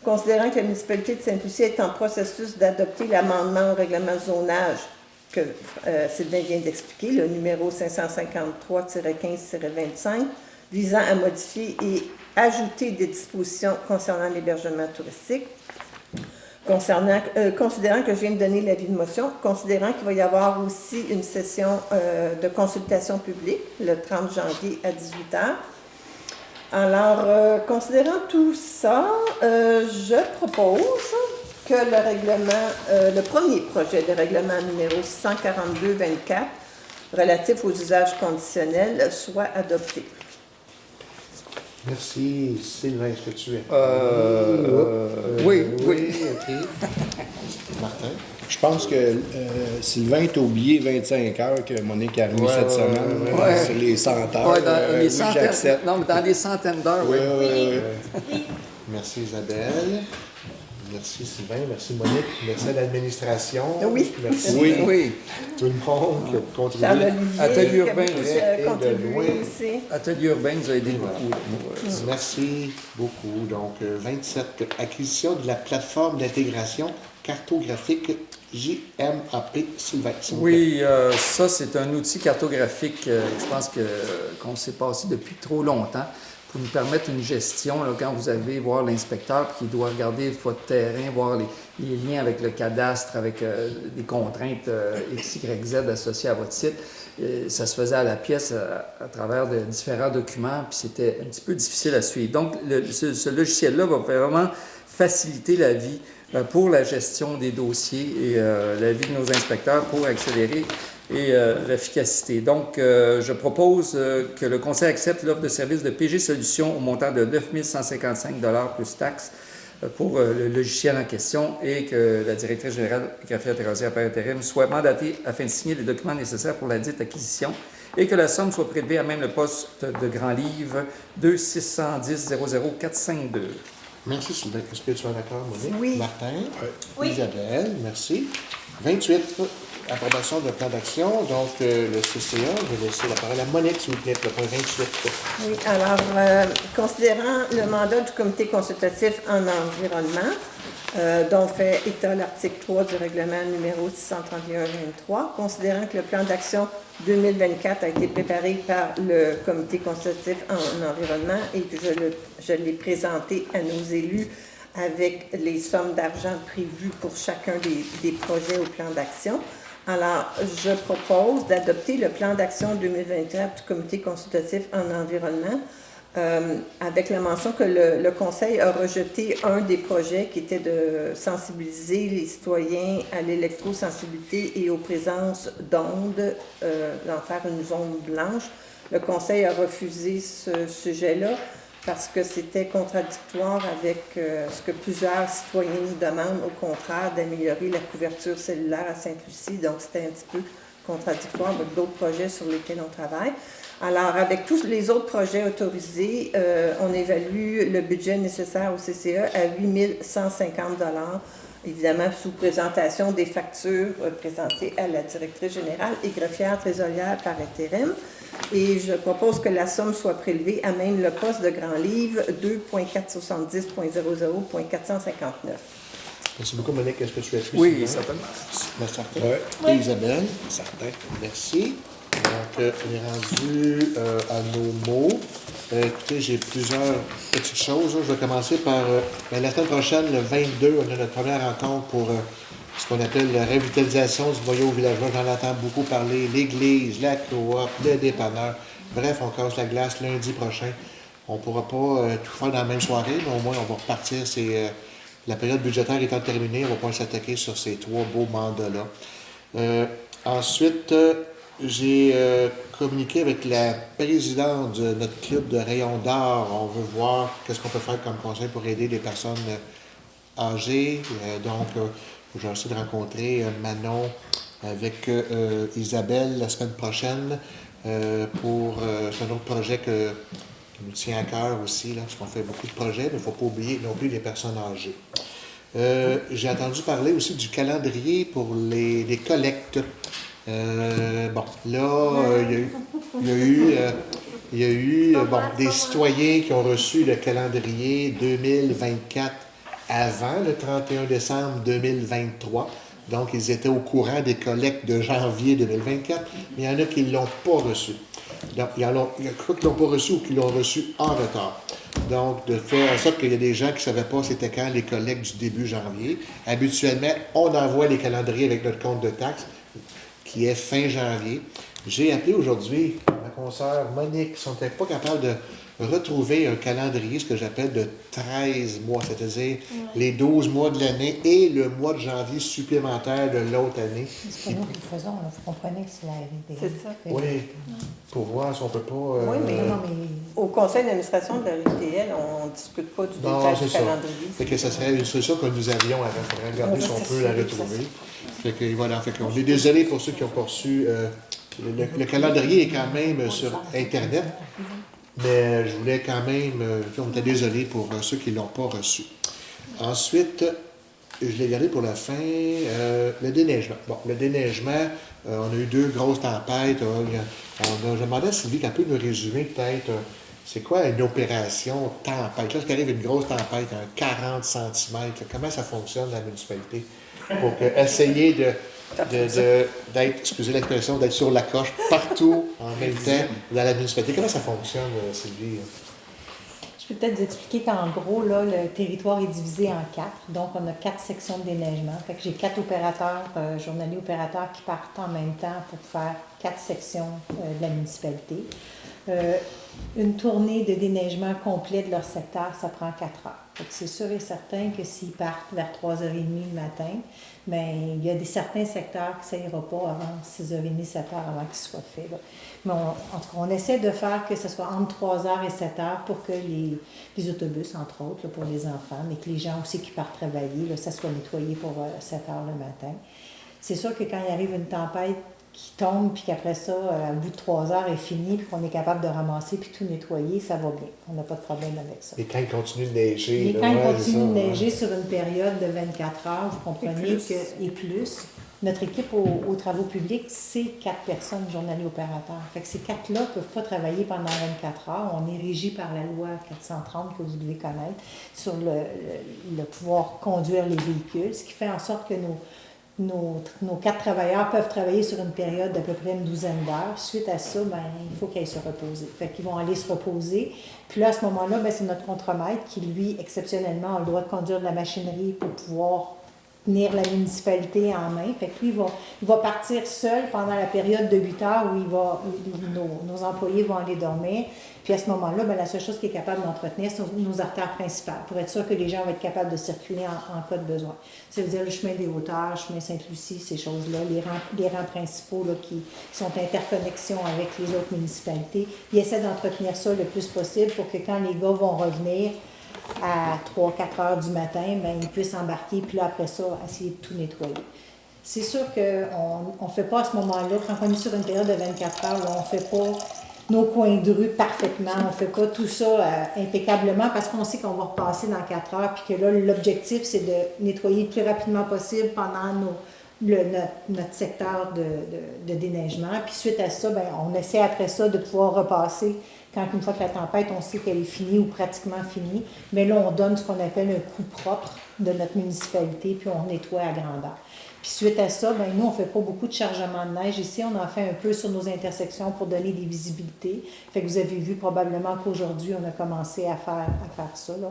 considérant que la municipalité de Sainte-Lucie est en processus d'adopter l'amendement au règlement de zonage que Sylvain vient d'expliquer, le numéro 553-15-25, visant à modifier et ajouter des dispositions concernant l'hébergement touristique. Considérant que je viens de donner l'avis de motion, considérant qu'il va y avoir aussi une session de consultation publique le 30 janvier à 18h. Alors, considérant tout ça, je propose que le règlement, le premier projet de règlement numéro 142-24 relatif aux usages conditionnels soit adopté. Merci. Sylvain, est-ce que tu es? Oui. OK. Martin? Je pense que Sylvain t'a oublié 25 heures que Monique a remis cette semaine. ouais. C'est les 100 heures. Ouais, dans les oui, centaines, j'accepte. non, mais dans les centaines d'heures, oui. Merci Isabelle. Merci Sylvain. Merci Monique. Merci à l'administration. Oui. Merci Oui. tout le monde qui a contribué. Charles-Olivier, Atelier urbain qui a aussi. Et de contribué loin. aussi. Atelier urbain nous a aidé beaucoup. Merci beaucoup. Donc, 27, acquisition de la plateforme d'intégration cartographique JMAP. Sylvain, s'il vous plaît. Oui, ça, c'est un outil cartographique, je pense qu'on s'est passé depuis trop longtemps pour nous permettre une gestion. Là, quand vous allez voir l'inspecteur qui doit regarder votre terrain, voir les liens avec le cadastre, avec des contraintes X, Y, Z associées à votre site, ça se faisait à la pièce à travers de différents documents, puis c'était un petit peu difficile à suivre. Donc, ce logiciel-là va vraiment faciliter la vie pour la gestion des dossiers et la vie de nos inspecteurs pour accélérer l'efficacité. Donc, je propose que le Conseil accepte l'offre de service de PG Solutions au montant de 9 155 $ plus taxes pour le logiciel en question et que la directrice générale Graphière Thérèse par intérim soit mandatée afin de signer les documents nécessaires pour la dite acquisition et que la somme soit prélevée à même le poste de Grand Livre 2610 00452. Merci Sylvain. Est-ce que tu es d'accord, Monique? Oui. Martin? Oui. Isabelle, merci. 28, approbation de plan d'action. Donc, le CCA, je vais laisser la parole à Monique, s'il vous plaît, pour le point 28. Oui, alors, considérant le mandat du comité consultatif en environnement, dont fait état l'article 3 du règlement numéro 631-23, considérant que le plan d'action 2024 a été préparé par le comité consultatif en environnement et que je l'ai présenté à nos élus avec les sommes d'argent prévues pour chacun des projets au plan d'action. Alors, je propose d'adopter le plan d'action 2024 du comité consultatif en environnement avec la mention que le Conseil a rejeté un des projets qui était de sensibiliser les citoyens à l'électrosensibilité et aux présences d'ondes, d'en faire une zone blanche. Le Conseil a refusé ce sujet-là parce que c'était contradictoire avec ce que plusieurs citoyens nous demandent, au contraire, d'améliorer la couverture cellulaire à Sainte-Lucie. Donc, c'était un petit peu contradictoire avec d'autres projets sur lesquels on travaille. Alors, avec tous les autres projets autorisés, on évalue le budget nécessaire au CCE à 8 150 $, évidemment sous présentation des factures présentées à la directrice générale et greffière trésorière par intérim. Et je propose que la somme soit prélevée à même le poste de Grand Livre 2.470.00.459. Merci beaucoup, Monique. Est-ce que tu es plus? Oui, certainement. Merci, Martin. Oui. Et Isabelle? Certain. Merci. Donc, on est rendu à nos mots. Écoutez, j'ai plusieurs petites choses. Je vais commencer par la semaine prochaine, le 22, on a notre première rencontre pour ce qu'on appelle la revitalisation du noyau villageois. J'en entends beaucoup parler. L'église, la coop, le dépanneur. Bref, on casse la glace lundi prochain. On ne pourra pas tout faire dans la même soirée, mais au moins, on va repartir. La période budgétaire étant terminée, on va pouvoir s'attaquer sur ces 3 beaux mandats-là. Ensuite, j'ai communiqué avec la présidente de notre club de Rayon d'Or. On veut voir qu'est-ce qu'on peut faire comme conseil pour aider les personnes âgées. Donc, j'ai essayé de rencontrer Manon avec Isabelle la semaine prochaine pour c'est un autre projet qui nous tient à cœur aussi, là, parce qu'on fait beaucoup de projets, mais il ne faut pas oublier non plus les personnes âgées. J'ai entendu parler aussi du calendrier pour les collectes. Bon, là, il y a eu des citoyens qui ont reçu le calendrier 2024 avant le 31 décembre 2023. Donc, ils étaient au courant des collectes de janvier 2024, mais il y en a qui ne l'ont pas reçu. Donc, il y en a qui ne l'ont pas reçu ou qui l'ont reçu en retard. Donc, de faire en sorte qu'il y a des gens qui ne savaient pas c'était quand les collectes du début janvier. Habituellement, on envoie les calendriers avec notre compte de taxes, qui est fin janvier. J'ai appelé aujourd'hui ma consoeur Monique, qui n'était pas capable de retrouver un calendrier, ce que j'appelle de 13 mois, c'est-à-dire les 12 mois de l'année et le mois de janvier supplémentaire de l'autre année. C'est pas nous qui le faisons, là. Vous comprenez que c'est la RDD. C'est ça. Oui, pour voir si on peut pas... Oui, mais Non, mais au conseil d'administration de la RDL, on ne discute pas du Non, détail c'est du ça. calendrier. Fait que ça serait une solution que nous avions avant. Il faudrait regarder si on peut la retrouver. Fait que voilà, fait qu'on est désolé pour ceux qui n'ont pas reçu. Le calendrier est quand même sur Internet, mais je voulais quand même. On était désolé pour ceux qui ne l'ont pas reçu. Ensuite, je l'ai gardé pour la fin, le déneigement. Bon, le déneigement, on a eu 2 grosses tempêtes. Je demandais à Sylvie qu'elle peut nous résumer peut-être. C'est quoi une opération tempête? Lorsqu'il arrive une grosse tempête, 40 cm, comment ça fonctionne dans la municipalité? Pour essayer d'être, excusez l'expression, d'être sur la coche partout en même temps dans la municipalité. Comment ça fonctionne, Sylvie? je peux peut-être vous expliquer qu'en gros, là, le territoire est divisé en 4. Donc, on a 4 sections de déneigement. Fait que j'ai 4 opérateurs, journaliers opérateurs qui partent en même temps pour faire 4 sections de la municipalité. Une tournée de déneigement complet de leur secteur, ça prend 4 heures. Donc, c'est sûr et certain que s'ils partent vers 3h30 le matin, bien, il y a certains secteurs que ça n'ira pas avant 6h30, 7h avant qu'ils soient faits. Là. Mais en tout cas, on essaie de faire que ce soit entre 3h et 7h pour que les autobus, entre autres, là, pour les enfants, mais que les gens aussi qui partent travailler, là, ça soit nettoyé pour 7h le matin. C'est sûr que quand il arrive une tempête qui tombe, puis qu'après ça, au bout de 3 heures, est fini, puis qu'on est capable de ramasser, puis tout nettoyer, ça va bien. On n'a pas de problème avec ça. Et quand il continue de neiger... Mais là, quand il ouais, continue c'est de ça, neiger sur une période de 24 heures, vous comprenez que, et plus, notre équipe aux travaux publics, c'est 4 personnes journaliers opérateurs. Fait que ces 4-là ne peuvent pas travailler pendant 24 heures. On est régi par la loi 430 que vous devez connaître sur le pouvoir conduire les véhicules, ce qui fait en sorte que nos 4 travailleurs peuvent travailler sur une période d'à peu près une douzaine d'heures. Suite à ça, ben, il faut qu'ils aillent se reposer. Fait qu'ils vont aller se reposer. Puis là, à ce moment-là, ben, c'est notre contremaître qui, lui, exceptionnellement, a le droit de conduire de la machinerie pour pouvoir tenir la municipalité en main. Fait que lui, il va partir seul pendant la période de 8 heures où nos employés vont aller dormir. Puis à ce moment-là, ben, la seule chose qu'il est capable d'entretenir, c'est nos artères principales, pour être sûr que les gens vont être capables de circuler en cas de besoin. Ça veut dire le chemin des Hauteurs, le chemin Sainte-Lucie, ces choses-là, les rangs principaux là, qui sont interconnexion avec les autres municipalités. Ils essaient d'entretenir ça le plus possible pour que quand les gars vont revenir à 3-4 heures du matin, ben, ils puissent embarquer, puis là, après ça, essayer de tout nettoyer. C'est sûr qu'on ne fait pas à ce moment-là, quand on est sur une période de 24 heures, là, on ne fait pas nos coins de rue parfaitement, on ne fait pas tout ça impeccablement parce qu'on sait qu'on va repasser dans 4 heures, puis que là, l'objectif, c'est de nettoyer le plus rapidement possible pendant notre secteur de déneigement. Puis suite à ça, ben, on essaie après ça de pouvoir repasser quand une fois que la tempête, on sait qu'elle est finie ou pratiquement finie. Mais là, on donne ce qu'on appelle un coup propre de notre municipalité, puis on nettoie à grandeur. Puis suite à ça, ben, nous, on ne fait pas beaucoup de chargement de neige. Ici, on en fait un peu sur nos intersections pour donner des visibilités. Fait que vous avez vu probablement qu'aujourd'hui, on a commencé à faire ça, là,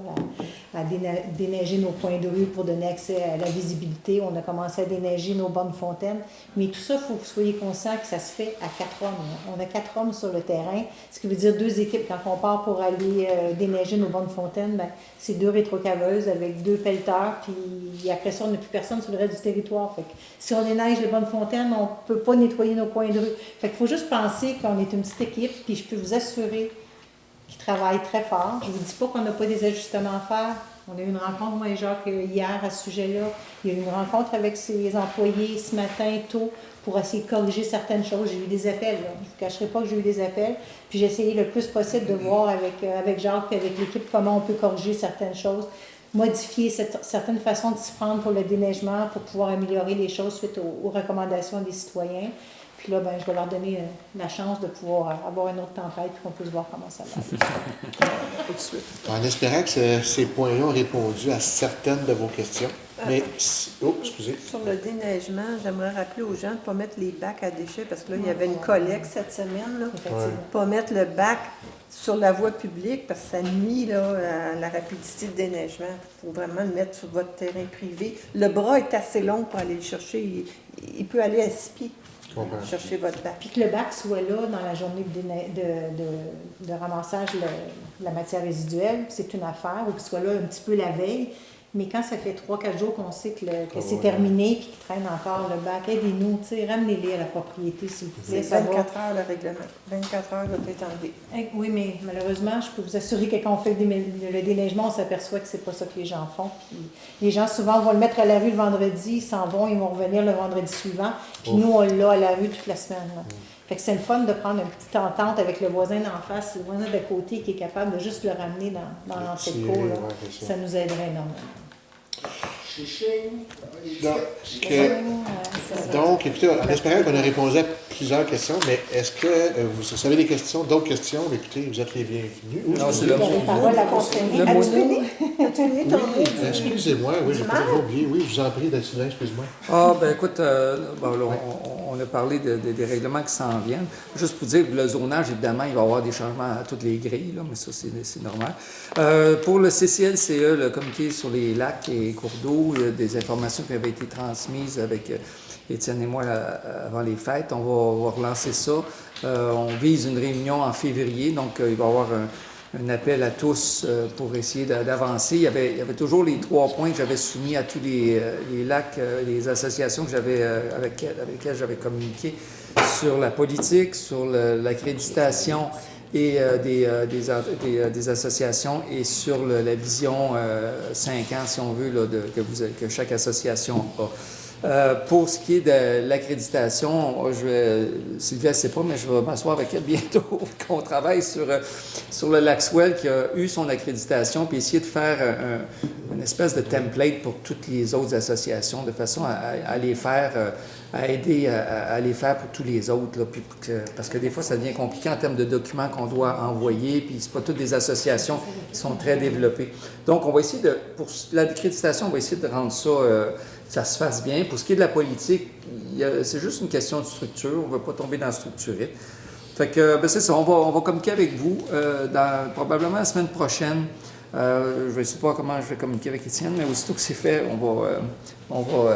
à déneiger nos points de rue pour donner accès à la visibilité. On a commencé à déneiger nos bonnes fontaines. Mais tout ça, il faut que vous soyez conscients que ça se fait à 4 hommes. On a 4 hommes sur le terrain, ce qui veut dire 2 équipes. Quand on part pour aller déneiger nos bonnes fontaines, ben, c'est 2 rétrocaveuses avec 2 pelleteurs. Puis après ça, on n'a plus personne sur le reste du territoire. Fait que si on déneige les bonnes fontaines, on ne peut pas nettoyer nos coins de rue. Fait qu'il faut juste penser qu'on est une petite équipe, puis je peux vous assurer qu'ils travaillent très fort. Je ne vous dis pas qu'on n'a pas des ajustements à faire. On a eu une rencontre, moi et Jacques, hier à ce sujet-là. Il y a eu une rencontre avec ses employés ce matin tôt pour essayer de corriger certaines choses. J'ai eu des appels. Là. Je ne vous cacherai pas que j'ai eu des appels. Puis j'ai essayé le plus possible de voir avec Jacques et avec l'équipe comment on peut corriger certaines choses, modifier certaines façons de s'y prendre pour le déneigement, pour pouvoir améliorer les choses suite aux recommandations des citoyens. Puis là, ben, je vais leur donner la chance de pouvoir avoir une autre tempête puis qu'on puisse voir comment ça va. Tout de suite. En espérant que ces points-là ont répondu à certaines de vos questions. Mais, excusez. Sur le déneigement, j'aimerais rappeler aux gens de ne pas mettre les bacs à déchets parce que là, il y avait une collecte cette semaine. Là. Effectivement. Pas mettre le bac sur la voie publique parce que ça nuit là, à la rapidité de déneigement. Il faut vraiment le mettre sur votre terrain privé. Le bras est assez long pour aller le chercher. Il peut aller à 6 pieds chercher votre bac. Puis que le bac soit là dans la journée de ramassage de la matière résiduelle, c'est une affaire, ou qu'il soit là un petit peu la veille. Mais quand ça fait 3-4 jours qu'on sait que c'est terminé puis qu'il traîne encore le bac, aidez-nous, ramenez-les à la propriété, s'il vous plaît. C'est 24 heures le règlement. 24 heures de être enlevé. Oui, mais malheureusement, je peux vous assurer que quand on fait le déneigement, on s'aperçoit que c'est pas ça que les gens font. Puis les gens, souvent, vont le mettre à la rue le vendredi, ils s'en vont, ils vont revenir le vendredi suivant. Puis nous, on l'a à la rue toute la semaine. Là. Fait que c'est le fun de prendre une petite entente avec le voisin d'en face, le voisin d'à côté qui est capable de juste le ramener dans l'entrée de cour. Ça nous aiderait énormément. Donc, écoutez, en espérant qu'on a répondu à plusieurs questions, mais est-ce que vous avez des questions, d'autres questions? Écoutez, vous êtes les bienvenus. Non, c'est le mot. Parole à conseiller. As-tu fini? As-tu fini ton Oui, excusez-moi, oui, j'ai pas oublié. Oui, je vous en prie, Dacilain, excuse-moi. Ah, ben écoute, bon, là, on a parlé des règlements qui s'en viennent. Juste pour dire, le zonage, évidemment, il va y avoir des changements à toutes les grilles, là, mais ça, c'est normal. Pour le CCLCE, le comité sur les lacs et cours d'eau, il y a des informations qui avaient été transmises avec Étienne et moi avant les fêtes. On va relancer ça. On vise une réunion en février, donc il va y avoir un appel à tous pour essayer d'avancer. Il y avait toujours les 3 points que j'avais soumis à tous les lacs, les associations que avec lesquelles j'avais communiqué sur la politique, sur l'accréditation et des associations et sur la vision 5 ans, si on veut, là, que chaque association a. Pour ce qui est de l'accréditation, Sylvia ne sait pas, mais je vais m'asseoir avec elle bientôt, qu'on travaille sur le Laxwell qui a eu son accréditation, puis essayer de faire une espèce de template pour toutes les autres associations, de façon à les faire, à aider à les faire pour tous les autres, là, parce que des fois, ça devient compliqué en termes de documents qu'on doit envoyer, puis c'est pas toutes des associations qui sont très développées. Donc, on va essayer pour l'accréditation, on va essayer de rendre ça... ça se fasse bien. Pour ce qui est de la politique, c'est juste une question de structure. On ne veut pas tomber dans le structuré. Fait que, ben c'est ça. On va communiquer avec vous probablement la semaine prochaine. Je vais essayer de voir comment je vais communiquer avec Étienne, mais aussitôt que c'est fait, on va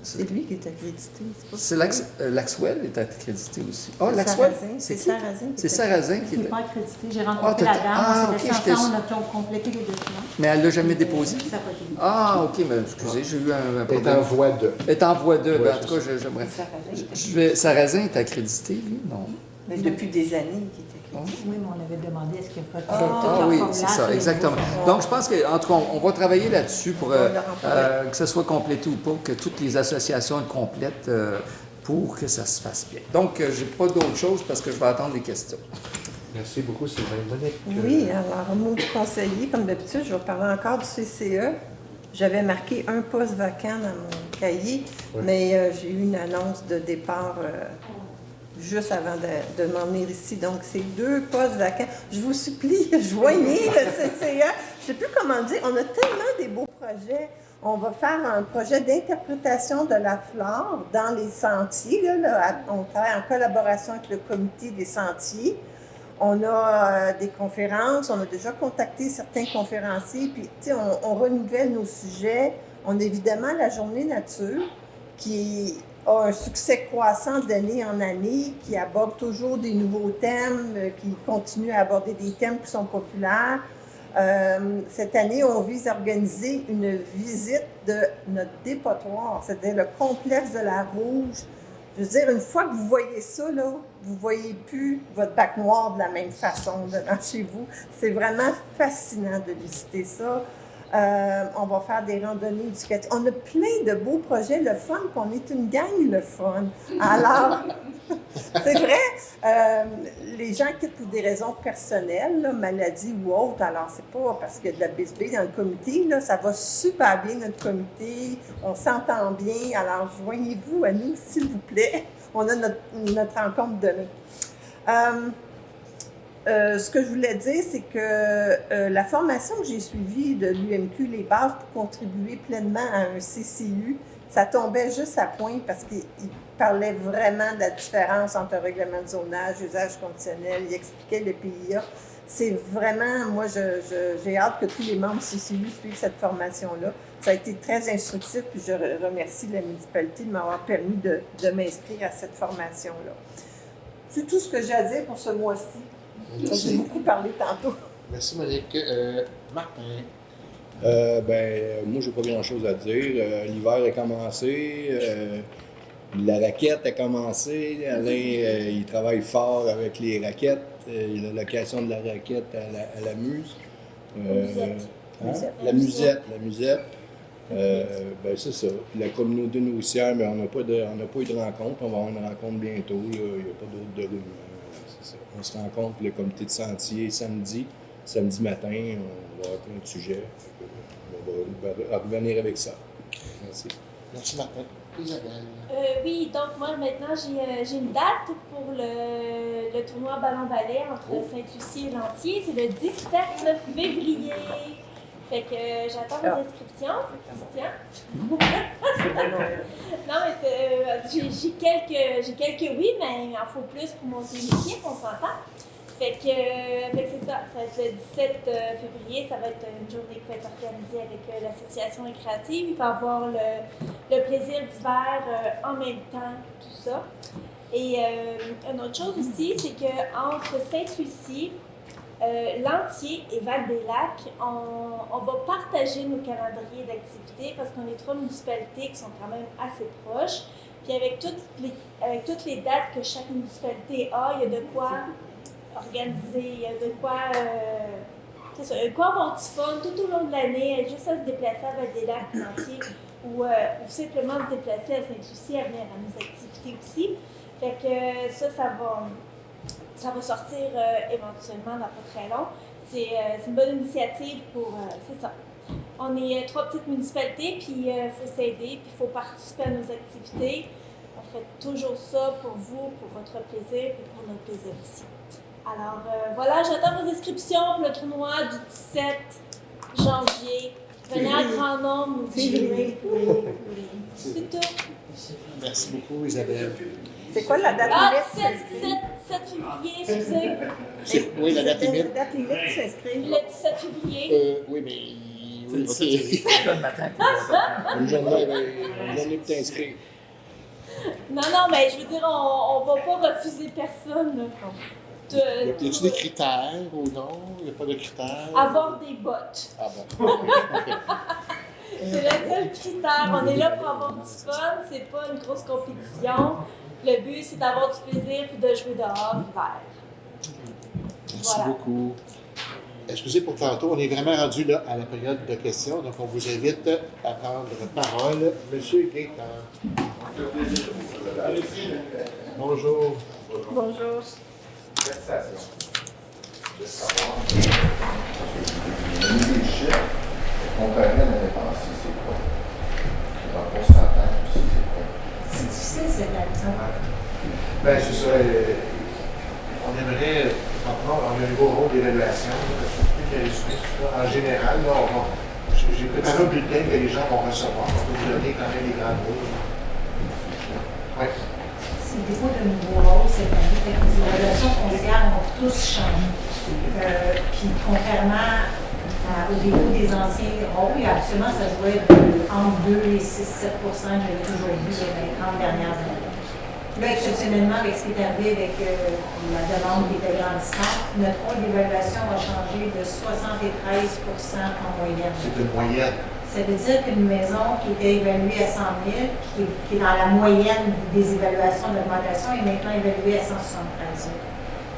C'est lui qui est accrédité. c'est Laxwell est accrédité aussi. Ah, C'est Laxwell? Sarrazin. C'est qui? Sarrazin qui C'est est Sarrazin Je qui n'ai est... pas accrédité. J'ai rencontré la dame. ok, On s'est j'étais laissé ensemble, on a complété les documents. Mais elle ne l'a jamais déposé? Ça n'a pas été. Ah, ok, mais excusez, j'ai eu un Elle est problème. en voie de. Elle est en voie 2. Ouais, En tout cas, j'aimerais... Sarrazin. Sarrazin est accrédité, lui? Non. Mais depuis des années qu'il est accrédité. Oui, mais on avait demandé est-ce qu'il y a pas Ah oui, c'est ça, exactement. Donc, je pense qu'en tout cas, on va travailler là-dessus pour que ce soit complété ou pas, que toutes les associations le complètent pour que ça se fasse bien. Donc, je n'ai pas d'autre chose parce que je vais attendre les questions. Merci beaucoup, Sylvain. Monique. Oui, alors, au mot du conseiller, comme d'habitude, je vais parler encore du CCE. J'avais marqué un poste vacant dans mon cahier, mais j'ai eu une annonce de départ juste avant de m'en venir ici. Donc, c'est 2 postes vacants. Je vous supplie, joignez le CCE. Je ne sais plus comment dire. On a tellement des beaux projets. On va faire un projet d'interprétation de la flore dans les sentiers. On travaille en collaboration avec le comité des sentiers. On a des conférences. On a déjà contacté certains conférenciers. Puis, tu sais, on renouvelle nos sujets. On a évidemment la journée nature qui a un succès croissant d'année en année, qui aborde toujours des nouveaux thèmes, qui continue à aborder des thèmes qui sont populaires. Cette année, on vise à organiser une visite de notre dépotoir, c'est-à-dire le complexe de la Rouge. Je veux dire, une fois que vous voyez ça, là, vous ne voyez plus votre bac noir de la même façon devant chez vous. C'est vraiment fascinant de visiter ça. On va faire des randonnées éducatives. On a plein de beaux projets, le fun, puis on est une gang, le fun. Alors, c'est vrai, les gens quittent pour des raisons personnelles, là, maladie ou autre. Alors, c'est pas parce qu'il y a de la BSB dans le comité, là, ça va super bien, notre comité. On s'entend bien. Alors, joignez-vous à nous, s'il vous plaît. on a notre rencontre demain. Ce que je voulais dire, c'est que la formation que j'ai suivie de l'UMQ, les bases pour contribuer pleinement à un CCU, ça tombait juste à point parce qu'il parlait vraiment de la différence entre un règlement de zonage, usage conditionnel, il expliquait le PIA. C'est vraiment, moi, j'ai hâte que tous les membres CCU suivent cette formation-là. Ça a été très instructif, puis je remercie la municipalité de m'avoir permis de m'inscrire à cette formation-là. C'est tout ce que j'ai à dire pour ce mois-ci. J'ai beaucoup parlé tantôt. Merci, Monique. Martin. Moi, j'ai pas grand-chose à dire. L'hiver a commencé. La raquette a commencé. Alain, il travaille fort avec les raquettes. La location de la raquette à la muse. La musette. C'est ça. La communauté nourricière, mais on n'a pas eu de rencontre. On va avoir une rencontre bientôt. Il n'y a pas d'autre de rumeur. C'est ça. On se rencontre le comité de sentier samedi matin. On va avoir plein de sujets. On va revenir avec ça. Merci. Merci, Martin. Isabelle. Oui, donc moi maintenant j'ai une date pour le tournoi ballon-ballet entre Sainte-Lucie et Lantier. C'est le 17 février. Fait que j'attends vos inscriptions. Tiens. Non, mais j'ai quelques oui, mais il en faut plus pour monter une équipe, on s'entend. Fait que c'est ça. Ça va être le 17 février. Ça va être une journée qui va être organisée avec l'association récréative. Il va y avoir le plaisir d'hiver en même temps, tout ça. Et une autre chose aussi, c'est qu'entre Sainte-Lucie, Lantier et Val-des-Lacs, on va partager nos calendriers d'activités parce qu'on est 3 municipalités qui sont quand même assez proches. Puis avec toutes les dates que chaque municipalité a, il y a de quoi organiser, il y a de quoi avoir du fun tout au long de l'année, juste à se déplacer à Val-des-Lacs, Lantier, ou simplement se déplacer à Sainte-Lucie, à venir à nos activités aussi. Fait que ça va sortir éventuellement dans pas très long. C'est une bonne initiative pour, c'est ça. On est 3 petites municipalités, puis il faut s'aider, puis il faut participer à nos activités. On fait toujours ça pour vous, pour votre plaisir, et pour notre plaisir aussi. Alors voilà, j'attends vos inscriptions pour le tournoi du 17 janvier. Venez à grand nombre, nous dire. C'est tout. Merci beaucoup, Isabelle. C'est quoi la date limite? 7 février, excusez. Oui, la date limite. La date limite, tu s'inscris. Le 17 février. Oui, mais... Oui, OK. le matin. Une journée pour t'inscrire. Non, mais je veux dire, on va pas refuser personne. Y a-t-il des critères ou non? Il n'y a pas de critères? Avoir des bottes. Ah bon. OK. C'est le seul critère. On est là pour avoir du fun. C'est pas une grosse compétition. Le but, c'est d'avoir du plaisir et de jouer dehors l'hiver. Merci beaucoup. Excusez pour tantôt, on est vraiment rendu là à la période de questions, donc on vous invite à prendre parole. Monsieur Gaétan. Bonjour. Bonjour. Les chiffres, comparé à l'année passée, c'est quoi? En pourcentage aussi, c'est quoi? C'est difficile, cette date-là. Bien, c'est ça. On aimerait, maintenant, on a un nouveau rôle d'évaluation, en général. Là, j'ai préparé un bulletin que les gens vont recevoir. On peut vous donner quand même les grandes rôles. Oui. C'est le dépôt de nouveaux rôles cette année. Les évaluations foncières ont tous changé. Puis, contrairement au dépôt des anciens rôles, absolument, ça jouait entre 2 et 6-7 % que j'avais toujours vu les 30 dernières années. Là, exceptionnellement, avec ce qui est arrivé avec la demande qui était grandissante, notre rôle d'évaluation va changer de 73 % en moyenne. C'est une moyenne. Ça veut dire qu'une maison qui était évaluée à 100 000, qui est dans la moyenne des évaluations d'augmentation, est maintenant évaluée à 173 000.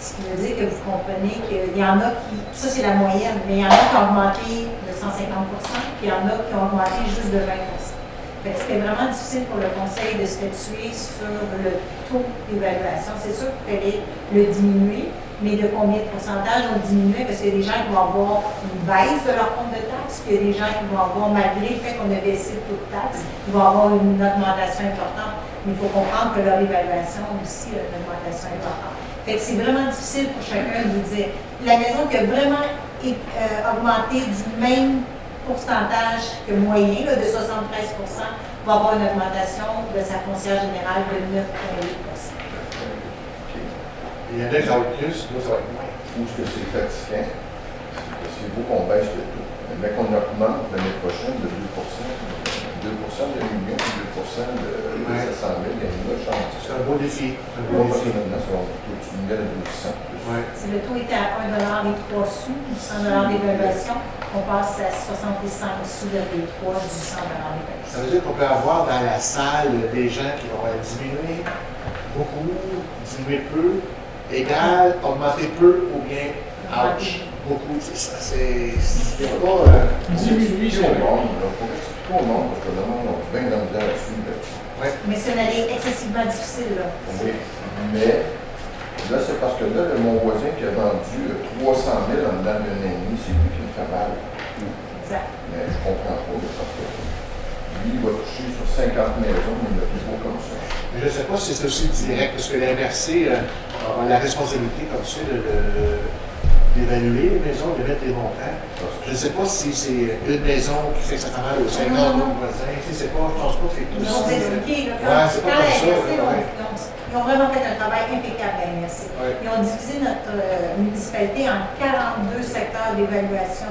Ce qui veut dire que vous comprenez qu'il y en a qui, ça c'est la moyenne, mais il y en a qui ont augmenté de 150 %, puis il y en a qui ont augmenté juste de 20 %. C'était vraiment difficile pour le conseil de statuer sur le taux d'évaluation. C'est sûr qu'il fallait le diminuer, mais de combien de pourcentage on diminuait? Parce qu'il y a des gens qui vont avoir une baisse de leur compte de taxes, puis il y a des gens qui vont avoir, malgré le fait qu'on a baissé le taux de taxes, ils vont avoir une augmentation importante. Mais il faut comprendre que leur évaluation aussi a une augmentation importante. Fait que c'est vraiment difficile pour chacun de vous dire. La maison qui a vraiment augmenté du même pourcentage que moyen, là, de 73 va avoir une augmentation de sa foncière générale de 9,8 Il y en a qui ont plus, nous, ça va être moins. Où ce que c'est fatigant, c'est que c'est beau qu'on baisse le taux. Mais qu'on augmente l'année prochaine de 2 de millions, 2 de 700 000, il y a une autre chance. C'est un beau défi. Un On beau va défi. maintenant sur une nouvelle de 1200. Ouais. Si le taux était à 1,03 du 100 d'évaluation, on passe à 65 sous le 3 du 100 d'évaluation. Ça veut dire qu'on peut avoir dans la salle des gens qui vont diminuer beaucoup, diminuer peu, égal, augmenter peu ou bien ouch. Beaucoup, c'est ça, c'est pas diminuer. Si on monte, il faut expliquer au monde, parce que le monde a bien dans le temps là-dessus. Ouais. Mais c'est une année excessivement difficile, là. Oui, mais là, c'est parce que là, mon voisin qui a vendu 300 000 en dedans d'un an et demi, c'est lui qui me fait mal. Exact. Mais je comprends pas, parce que lui, il va toucher sur 50 maisons, mais il ne plus beau comme ça. Je ne sais pas si c'est aussi direct, parce que l'MRC a la responsabilité comme ça d'évaluer les maisons, de mettre les montants. Je ne sais pas si c'est une maison qui fait que ça fait mal aux 50 autres voisins. Je ne sais pas, je pense pas que c'est tout Ils ont ça. expliqué, là, Ouais, c'est pas quand la comme ça, MRC, ouais. ils ont vraiment fait un travail impeccable, la MRC. Ouais. Ils ont divisé notre municipalité en 42 secteurs d'évaluation.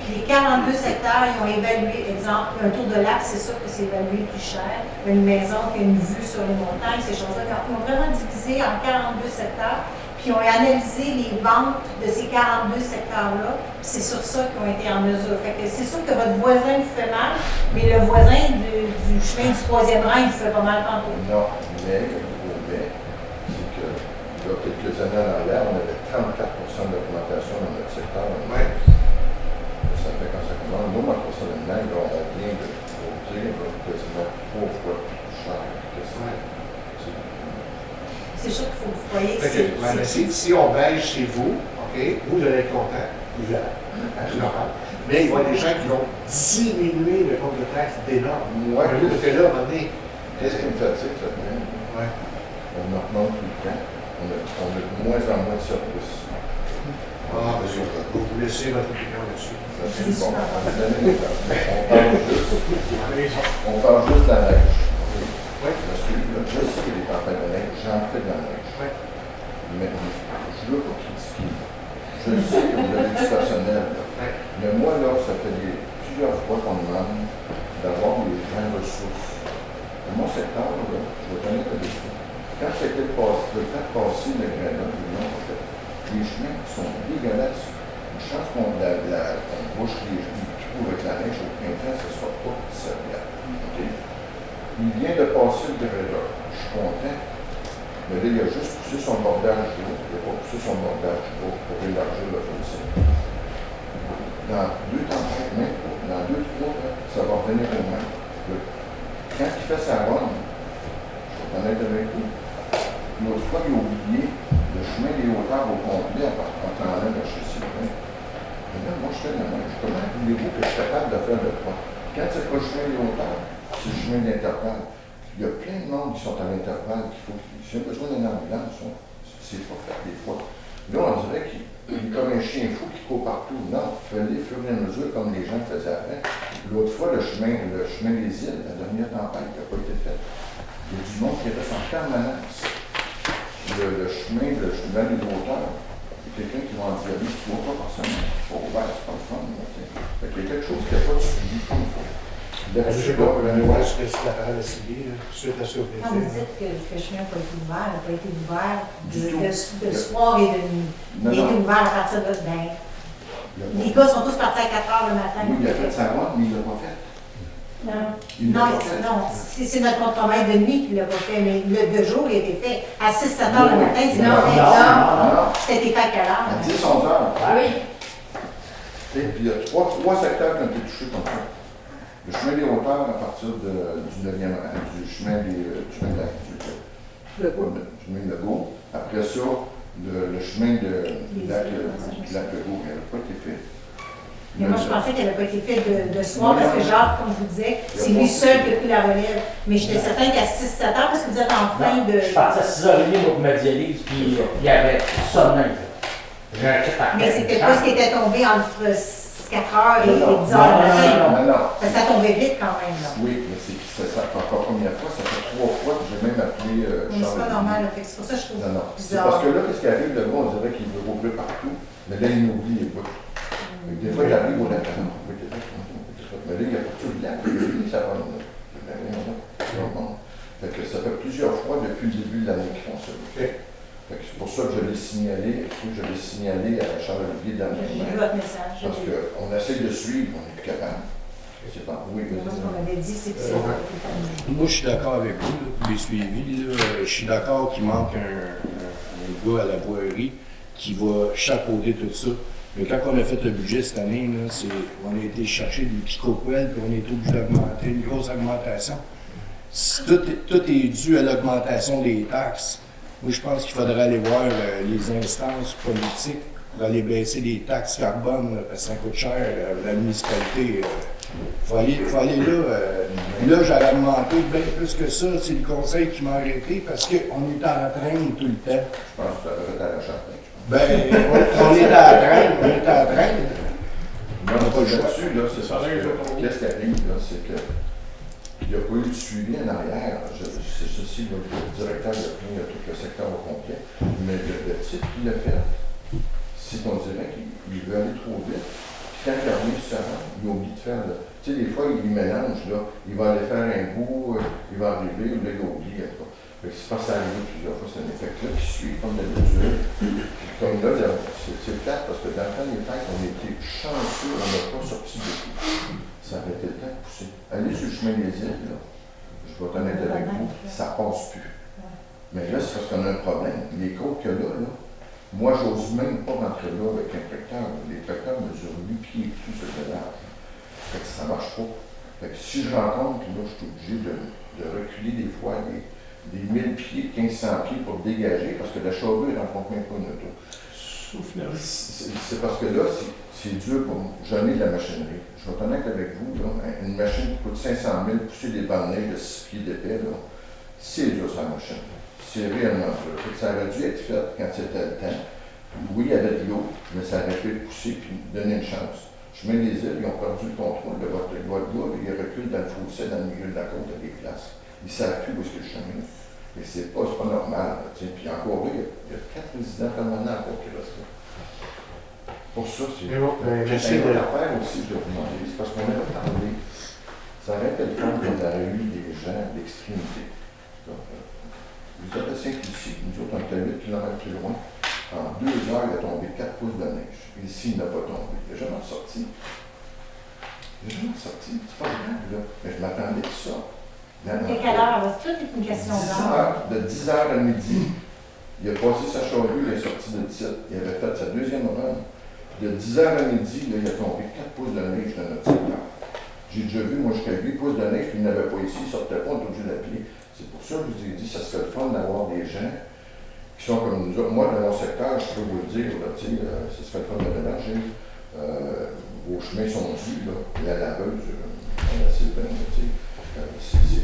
Puis les 42 secteurs, ils ont évalué, exemple, un tour de lac, c'est sûr que c'est évalué plus cher. Une maison qui a une vue sur les montagnes, ces choses-là. Ils ont vraiment divisé en 42 secteurs. Puis ils ont analysé les ventes de ces 42 secteurs-là. C'est sur ça qu'ils ont été en mesure. Fait que c'est sûr que votre voisin vous fait mal, mais le voisin du chemin du 3e rang, il vous fait pas mal tantôt. Non, mais le gros mais, c'est que, il y a quelques années en arrière, on avait 34 d'augmentation dans notre secteur. Ouais. Ça fait quand ça commence, nous, on fait ça maintenant, on vient de monter, quasiment 3 fois plus cher que ça. C'est sûr qu'il faut que vous voyez que Fait que, ouais, mais si on baisse chez vous, OK, vous allez être content, évidemment, c'est normal. Mais il va y avoir des gens qui vont diminuer le compte de taxe d'énorme. Ouais, Mais vous, là, à un moment donné, qu'est-ce qui me fatigue là-dedans? ouais. On augmente tout le temps. On a de moins en moins de surplus. Ah, monsieur, vous laissez votre opinion là-dessus. Ça, c'est bon. On va donner des exemples. On parle juste de la neige. Oui. Parce que là, je sais qu'il y a des tempêtes de neige, j'en fais de la neige. Oui. Mais je veux pas critiquer. Je sais que vous avez du personnel. Là. Mais moi, là, ça fait plusieurs fois qu'on me demande d'avoir des gens ressources. Dans mon secteur, là, je vais donner un exemple. Quand c'était le temps de passer le granit, les chemins sont dégueulasses. Une chance qu'on bouche les trous avec la neige au printemps, ce ne soit pas sérieux. Okay? Il vient de passer le gradeur. Je suis content. Mais là, il a juste poussé son bordage d'eau. Il n'a pas poussé son bordage d'eau pour élargir le fossé. Dans 2 temps, même pas, dans 2-3 ans, ça va revenir au même. Quand il fait sa ronde, je vais t'en être avec vous. L'autre fois, il a oublié le chemin des hauteurs au complet en t'enlèvant de chez Sylvain. Mais là, moi, je fais la même. Comment voulez-vous que je suis capable de faire le pas? Quand c'est pas le chemin des hauteurs, c'est le chemin d'intervalle. Il y a plein de monde qui sont à l'intervalle qu'il faut. S'il y a besoin d'une ambulance, c'est pas fait des fois. Là, on dirait qu'il est comme un chien fou qui court partout. Non, fais-les fur et à mesure comme les gens faisaient avant. L'autre fois, le chemin des îles, la dernière tempête qui n'a pas été faite. Il y a du monde qui reste en permanence. Le chemin des hauteurs, il y a quelqu'un qui va en dialyse 3 fois par semaine. C'est pas ouvert, c'est pas le fun. Fait qu'il y a quelque chose qui n'a pas de suivi comme il faut. Je ne sais pas, moi, je laisse la parole à Sylvie, suite à ce que vous Quand vous dites que le chemin n'a pas été ouvert, il n'a pas été ouvert de soir et de nuit. Il a été ouvert à partir de demain. Les gars sont tous partis à 4 heures le matin. Oui, il a fait sa ronde, mais il ne l'a pas fait. Non, c'est notre contre-maître de nuit qui ne l'a pas fait, mais le jour, il a été fait. À 6-7 heures le matin, c'est pas fait. Non. C'était fait à quelle heure? À 10-11 heures. Oui. Et puis il y a trois secteurs qui ont été touchés comme ça. Le chemin des hauteurs à partir du 9e rang, du chemin du chemin de Legault. Après ça, le chemin de lac Legault, il n'avait pas été fait. Mais moi, je pensais qu'elle n'avait pas été faite de soir, parce que Jacques, comme je vous disais, c'est lui seul qui a pris la relève. Mais j'étais certain qu'à 6-7 heures, parce que vous êtes en fin de... Je partais à 6h30 pour ma dialyse, puis il y avait sommeil. J'ai un kit à Mais c'était pas ce qui était tombé entre 4h et 10h Non, du matin. non, non. Parce que ça tombait vite quand même, là. Oui, mais c'est ça. Encore première fois, ça fait 3 fois que j'ai même appelé Mais c'est Charles. pas normal, là. Fait que c'est pour ça que je trouve Non, non. C'est bizarre. parce que là, qu'est-ce qui arrive, le gars, on dirait qu'il veut rouvrir partout, mais là, il oublie les bouts. Des fois, il arrive au lac, mais là, il n'y a pas tout le lac, ça va. Fait que ça fait plusieurs fois depuis le début de l'année qu'ils font ça. Fait que c'est pour ça que je l'ai signalé, à Charles-Olivier J'ai vu dernièrement. votre message. Parce qu'on essaie de suivre, on n'est plus capable. C'est pas, oui, Moi, ce qu'on avait dit, c'est que c'est... Moi, je suis d'accord avec vous, là, pour les suivis. Là, je suis d'accord qu'il manque un gars à la voirie qui va chapeauter tout ça. Mais quand on a fait le budget cette année, là, on a été chercher du petit coquel, puis on a été obligé d'augmenter, une grosse augmentation. Tout est dû à l'augmentation des taxes. Moi, je pense qu'il faudrait aller voir les instances politiques pour aller baisser les taxes carbone, là, parce que ça coûte cher la municipalité. Faut aller là. Là, j'allais augmenter bien plus que ça. C'est le conseil qui m'a arrêté parce qu'on est en train tout le temps. Je pense que ça devrait être à la Chapelle. On est en train. Non, pas là-dessus, là, c'est parce que qu'est-ce qui arrive, là, c'est que il n'y a pas eu de suivi en arrière. C'est ceci, le directeur a pris tout le secteur au complet, mais le type qui l'a fait, c'est qu'on dirait qu'il veut aller trop vite. Puis quand il arrive sur ça, il oublie de faire le... Tu sais, des fois, il mélange, là. Il va aller faire un bout, il va arriver, là, il oublie. C'est parce que ça arrive plusieurs fois, c'est un effet-là qui suit, comme d'habitude. Puis comme là, c'est plate, parce que dans le temps des fêtes, on était chanceux, on n'a pas sorti de tout. Ça aurait été le temps de pousser. Allez sur le chemin des îles, là, je vais être honnête avec vous, ça passe plus. Mais là, c'est parce qu'on a un problème. Les côtes qu'il y a là, moi, j'ose même pas rentrer là avec un tracteur. Les tracteurs mesurent 8 pieds et plus sur le pédale. Fait que ça marche pas. Fait que si je rencontre, là, je suis obligé de reculer des fois des 1000 pieds, 1500 pieds pour dégager, parce que la charrue ne rencontre même pas une auto. C'est parce que là, c'est dur pour moi. J'en ai de la machinerie. Je vais être honnête avec vous, là, une machine qui coûte 500 000, pousser des bandes de 6 pieds d'épais, c'est dur sur la machine. C'est réellement dur. Ça aurait dû être fait quand c'était le temps. Oui, il y avait de l'eau, mais ça aurait pu être poussé et donner une chance. Je mets les îles, ils ont perdu le contrôle de votre gars, ils reculent dans le fossé, dans le milieu de la côte à des places. Ils ne savent plus où est-ce que je chemin. Mais c'est pas normal. Puis encore là, il y a 4 résidents permanents encore qui restent là. Pour ça, c'est une affaire aussi, je dois vous demander. C'est parce qu'on avait parlé. Ça aurait été le temps qu'on aurait eu des gens d'extrémité. Vous avez 5 ici. Nous autres, on était 8 km plus loin. En 2 heures, il a tombé 4 pouces de neige. Ici, il n'a pas tombé. Il n'a jamais ressorti. C'est pas grave, là. Mais je m'attendais à ça. À quelle heure? C'est toute une question d'heure. De 10h à midi, il a passé sa charrue, il est sorti de titre. Il avait fait sa deuxième run. De 10h à midi, là, il a tombé 4 pouces de neige dans notre secteur. J'ai déjà vu, moi, jusqu'à 8 pouces de neige, puis il n'avait pas ici, il ne sortait pas, on est obligé d'appeler. C'est pour ça que je vous ai dit, ça serait le fun d'avoir des gens qui sont comme nous autres. Moi, dans mon secteur, je peux vous le dire, là, ça serait le fun de mélanger. Vos chemins sont dus, là. La laveuse, on a Sylvain,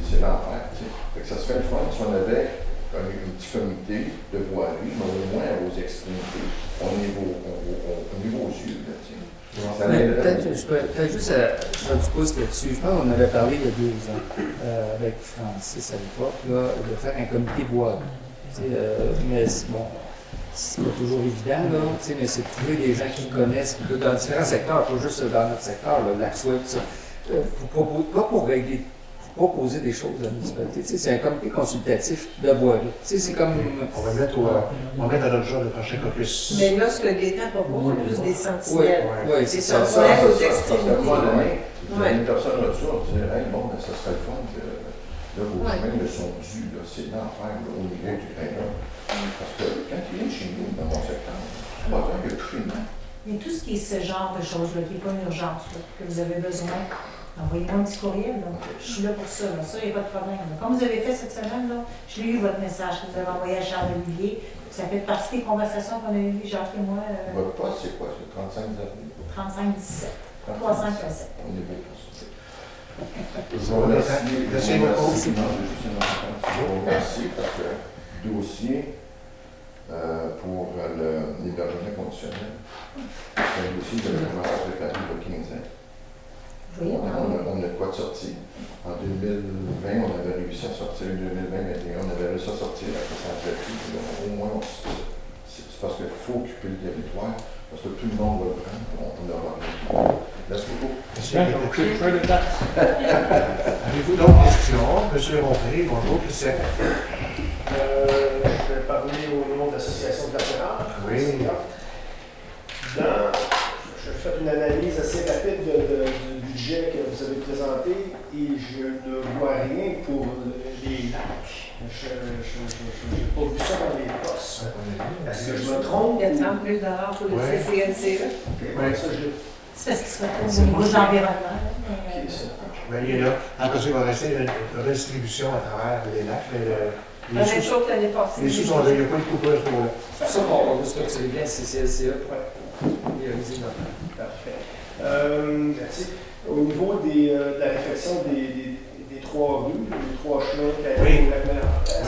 c'est l'enfer. Fait que ça serait le fun si on avait un petit comité de voirie, mais au moins aux extrémités, on est vos yeux. Peut-être juste faire du pouce là-dessus. Je pense qu'on avait parlé il y a 2 ans avec Francis à l'époque, de faire un comité voirie. Mais bon, c'est pas toujours évident, là, mais c'est de trouver des gens qui connaissent dans différents secteurs, pas juste dans notre secteur, l'axe web, ça. Pas pour régler, proposer des choses à la municipalité. C'est un comité consultatif de voirie. C'est comme... On va mettre à notre jour le prochain caucus. Mais là, ce que Gaétan propose, c'est plus des sentinelles. Oui, Des c'est ça. sentinelles aux Parce qu'à un extrémités. moment donné, vous avez une personne là-dessus, on dirait, hey, bon, ben, ça serait le fun que là, vos chemins le sont dus, là, c'est l'enfer au niveau du traiteur. Parce que quand il vient chez nous, dans mon secteur, 3 heures, il y a tout chez nous. Mais tout ce qui est ce genre de choses-là, qui n'est pas une urgence, là, que vous avez besoin, envoyez-moi un petit courriel. Là. Je suis là pour ça. Là. Ça, il n'y a pas de problème. Là. Comme vous avez fait cette semaine, là, je l'ai eu votre message que vous avez envoyé à Charles-Olivier. Ça fait partie des conversations qu'on a eues, Jacques et moi. Votre poste, c'est quoi? C'est 35 avenue? 35-17. 300 On est beau pour ça. Merci beaucoup. Merci parce que dossier pour l'hébergement conditionnel, c'est un dossier de commencé à préparer il y a 15 ans. Oui, On a quoi de sorti? En 2020, on avait réussi à sortir, 2020-2021, on avait réussi à sortir la présence de au moins, c'est parce qu'il faut occuper le territoire, parce que tout le monde va le prendre, on aura rien. Merci beaucoup. Avez-vous d'autres questions? Monsieur Rompré, bonjour, Christian. Je vais parler au nom de l'Association de l'assurance. Oui. Je fais une analyse assez rapide du budget que vous avez présenté et je ne vois rien pour les lacs. Je n'ai pas vu ça dans les postes. Est-ce que je me trompe? Il y a 30 000 pour le Ouais. CCNCE. Ouais, ça, je l'ai. C'est parce qu'il se retrouve au niveau de l'environnement. Ok, ça. Ben, il est là. Après ça, il va rester une redistribution à travers les lacs, mais La même chose que l'année passée. les sous sont là, il n'y a pas de coupure pour là. Ça, on va structurer bien CCLCE. Parfait. Merci. Au niveau de la réflexion des trois rues, des trois chemins de la Oui.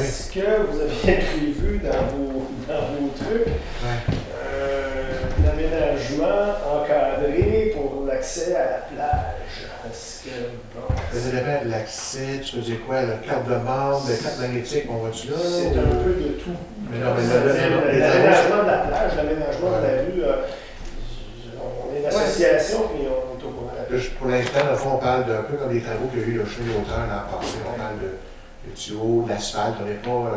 est-ce que vous aviez prévu dans vos trucs l'aménagement encadré pour l'accès à la plage? Est-ce que, bon, Ça dépend de l'accès, tu veux dire quoi, la carte de membre, la carte magnétique, on va-tu là? c'est un peu de tout. Mais non, mais les travaux, L'aménagement de la plage, l'aménagement de la rue, on est une association puis on est au courant de la plage. pour l'instant, dans le fond, on parle d'un peu comme les travaux qu'il y a eu le chemin d'auteur l'an passé. On parle de tuyaux, d'asphalte. On n'est pas,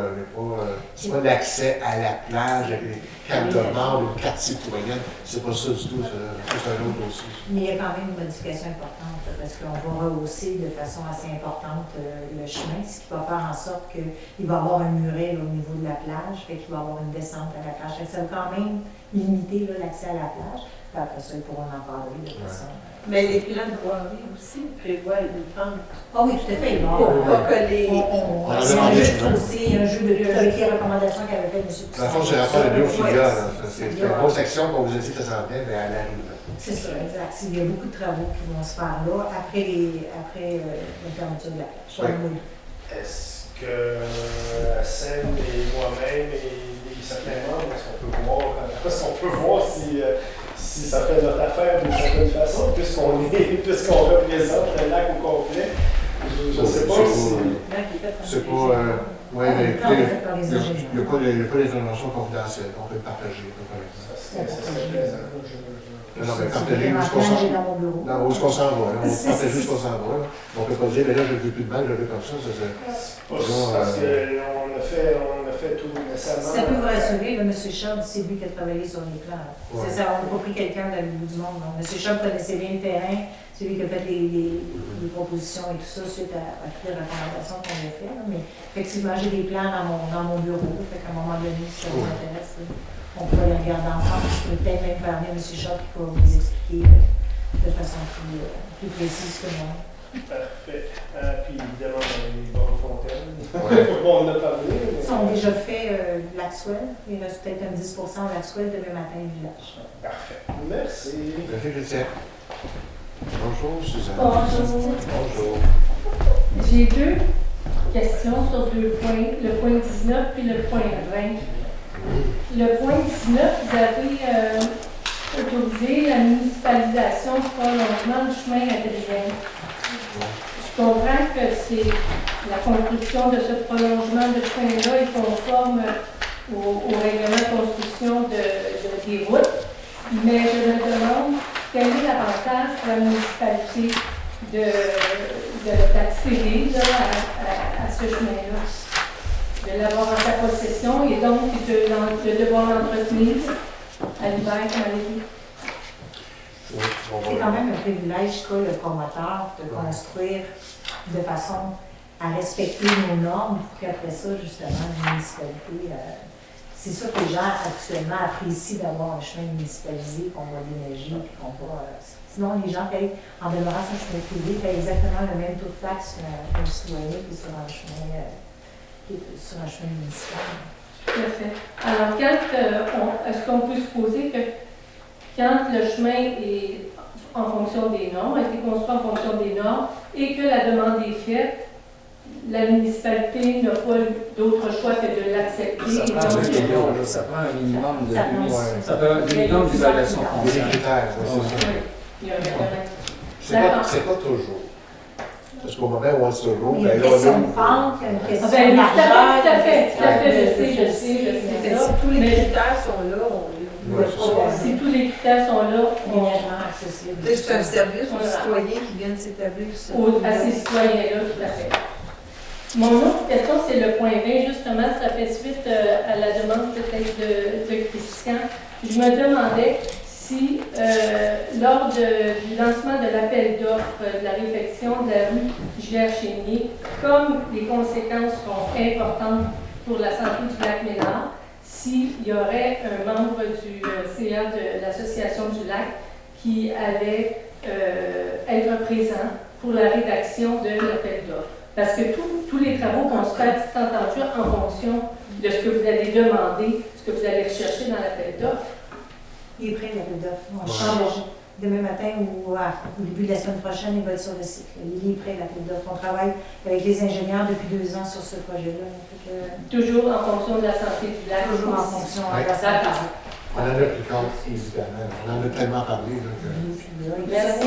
c'est pas l'accès à la plage avec les cartes de membre ou cartes citoyennes. C'est pas ça du tout. C'est un autre aussi. Mais il y a quand même une modification importante parce qu'on va rehausser de façon assez importante le chemin, ce qui va faire en sorte qu'il va y avoir un muret là, au niveau de la plage, fait qu'il va y avoir une descente à la plage. Fait que ça va quand même limiter là, l'accès à la plage. Puis après ça, ils pourront en parler de façon. Mais les plans de voirie aussi prévoient une pente. Ah oui, tout à fait. Pour pas que les... C'est un jeu de fossé, un jeu avec les recommandations qu'avait fait M. Poussin. Dans le fond, c'est la part de deux filières. C'est une grosse action qu'on vous a dit que ça s'en vient, mais elle arrive. C'est ça, exact. Il y a beaucoup de travaux qui vont se faire là après la fermeture de la plage. Oui. Est-ce que Sam et moi-même et certains membres, est-ce qu'on peut voir si ça fait notre affaire d'une certaine façon, puisqu'on représente le lac au complet? Je ne sais pas si... C'est pas. Oui, mais écoutez, il n'y a pas d'informations confidentielles. On peut le partager. Ça serait plaisant. Non, mais partager où est-ce qu'on s'en va. Non, où est-ce qu'on s'en va. On va partager où est-ce qu'on s'en va. On ne peut pas dire, mais là, je ne veux plus de mal, je veux comme ça. Parce qu'on a fait tout récemment. Ça peut vous rassurer, M. Chubb, c'est lui qui a travaillé sur les plans. Ouais. C'est ça, on n'a pas pris quelqu'un dans le bout du monde. M. Chubb connaissait bien le terrain, c'est lui qui a fait les propositions et tout ça suite à toutes les recommandations qu'on a faites. Mais effectivement, j'ai des plans dans mon bureau. Fait qu'à un moment donné, si ça vous intéresse, on pourrait les regarder ensemble. Je peux peut-être même faire venir M. Chubb qui pourra vous les expliquer de façon plus précise que moi. Parfait. Puis évidemment, les bornes fontaines. On en a parlé. Ils ont déjà fait Laxwell. Il reste peut-être un 10 au Laxwell demain matin au village. Parfait. Merci. Merci, Christian. Bonjour, Suzanne. Bonjour. Bonjour. J'ai deux questions sur deux points, le point 19 puis le point 20. Le point 19, vous avez autorisé la municipalisation du prolongement du chemin Adrien. Je comprends que c'est la construction de ce prolongement de chemin-là est conforme au règlement de construction des routes, mais je me demande quel est l'avantage pour la municipalité d'accéder à ce chemin-là, de l'avoir en sa possession et donc de devoir l'entretenir à l'hiver comme à l'été. C'est quand même un privilège qu'a le promoteur de construire de façon à respecter nos normes pour qu'après ça, justement, la municipalité, c'est ça que les gens actuellement apprécient d'avoir un chemin municipalisé, qu'on va déneiger, puis qu'on va... sinon, les gens payent, en demeurant sur un chemin privé, payent exactement le même taux de taxe qu'un citoyen qui est sur un chemin municipal. Tout à fait. Alors, est-ce qu'on peut supposer que quand le chemin en fonction des normes, a été construit en fonction des normes, et que la demande est faite, la municipalité n'a pas d'autre choix que de l'accepter. Ça et prend donc, ça prend un minimum de Ça prend- ça prend un minimum d'évaluation Des foncière. critères, oui, c'est ça. oui, il y a un référent. C'est pas toujours. Parce qu'au moment où on se roule, Il y a ben une là, question là, de pente, une Ah question ben, d'argent. tout à fait, je sais Mais ça. si tous les Mais critères sont là, on les Ouais, c'est ça. si tous les critères sont là, Aménagement accessible. C'est un service aux Voilà. citoyens qui viennent s'établir sur à ces citoyens-là, tout à fait. Mon autre question, c'est le point 20, justement, ça fait suite à la demande peut-être de Christian. Je me demandais si, lors du lancement de l'appel d'offres de la réfection de la rue Gilles-Chénier, comme les conséquences sont importantes pour la santé du lac Ménard, s'il y aurait un membre du CA de l'Association du lac qui allait être présent pour la rédaction de l'appel d'offres. Parce que tous les travaux vont se faire entendu en fonction de ce que vous allez demander, ce que vous allez rechercher dans l'appel d'offres. Il est prêt, l'appel d'offres. On Ouais. change demain matin ou au début de la semaine prochaine, il va être sur le site. Il est prêt, l'appel d'offres. On travaille avec les ingénieurs depuis 2 ans sur ce projet-là. Toujours en fonction de la santé du lac. Toujours en aussi. fonction Ouais. de la santé. On en a plus tard, évidemment. On en a tellement parlé. Là, que... Merci.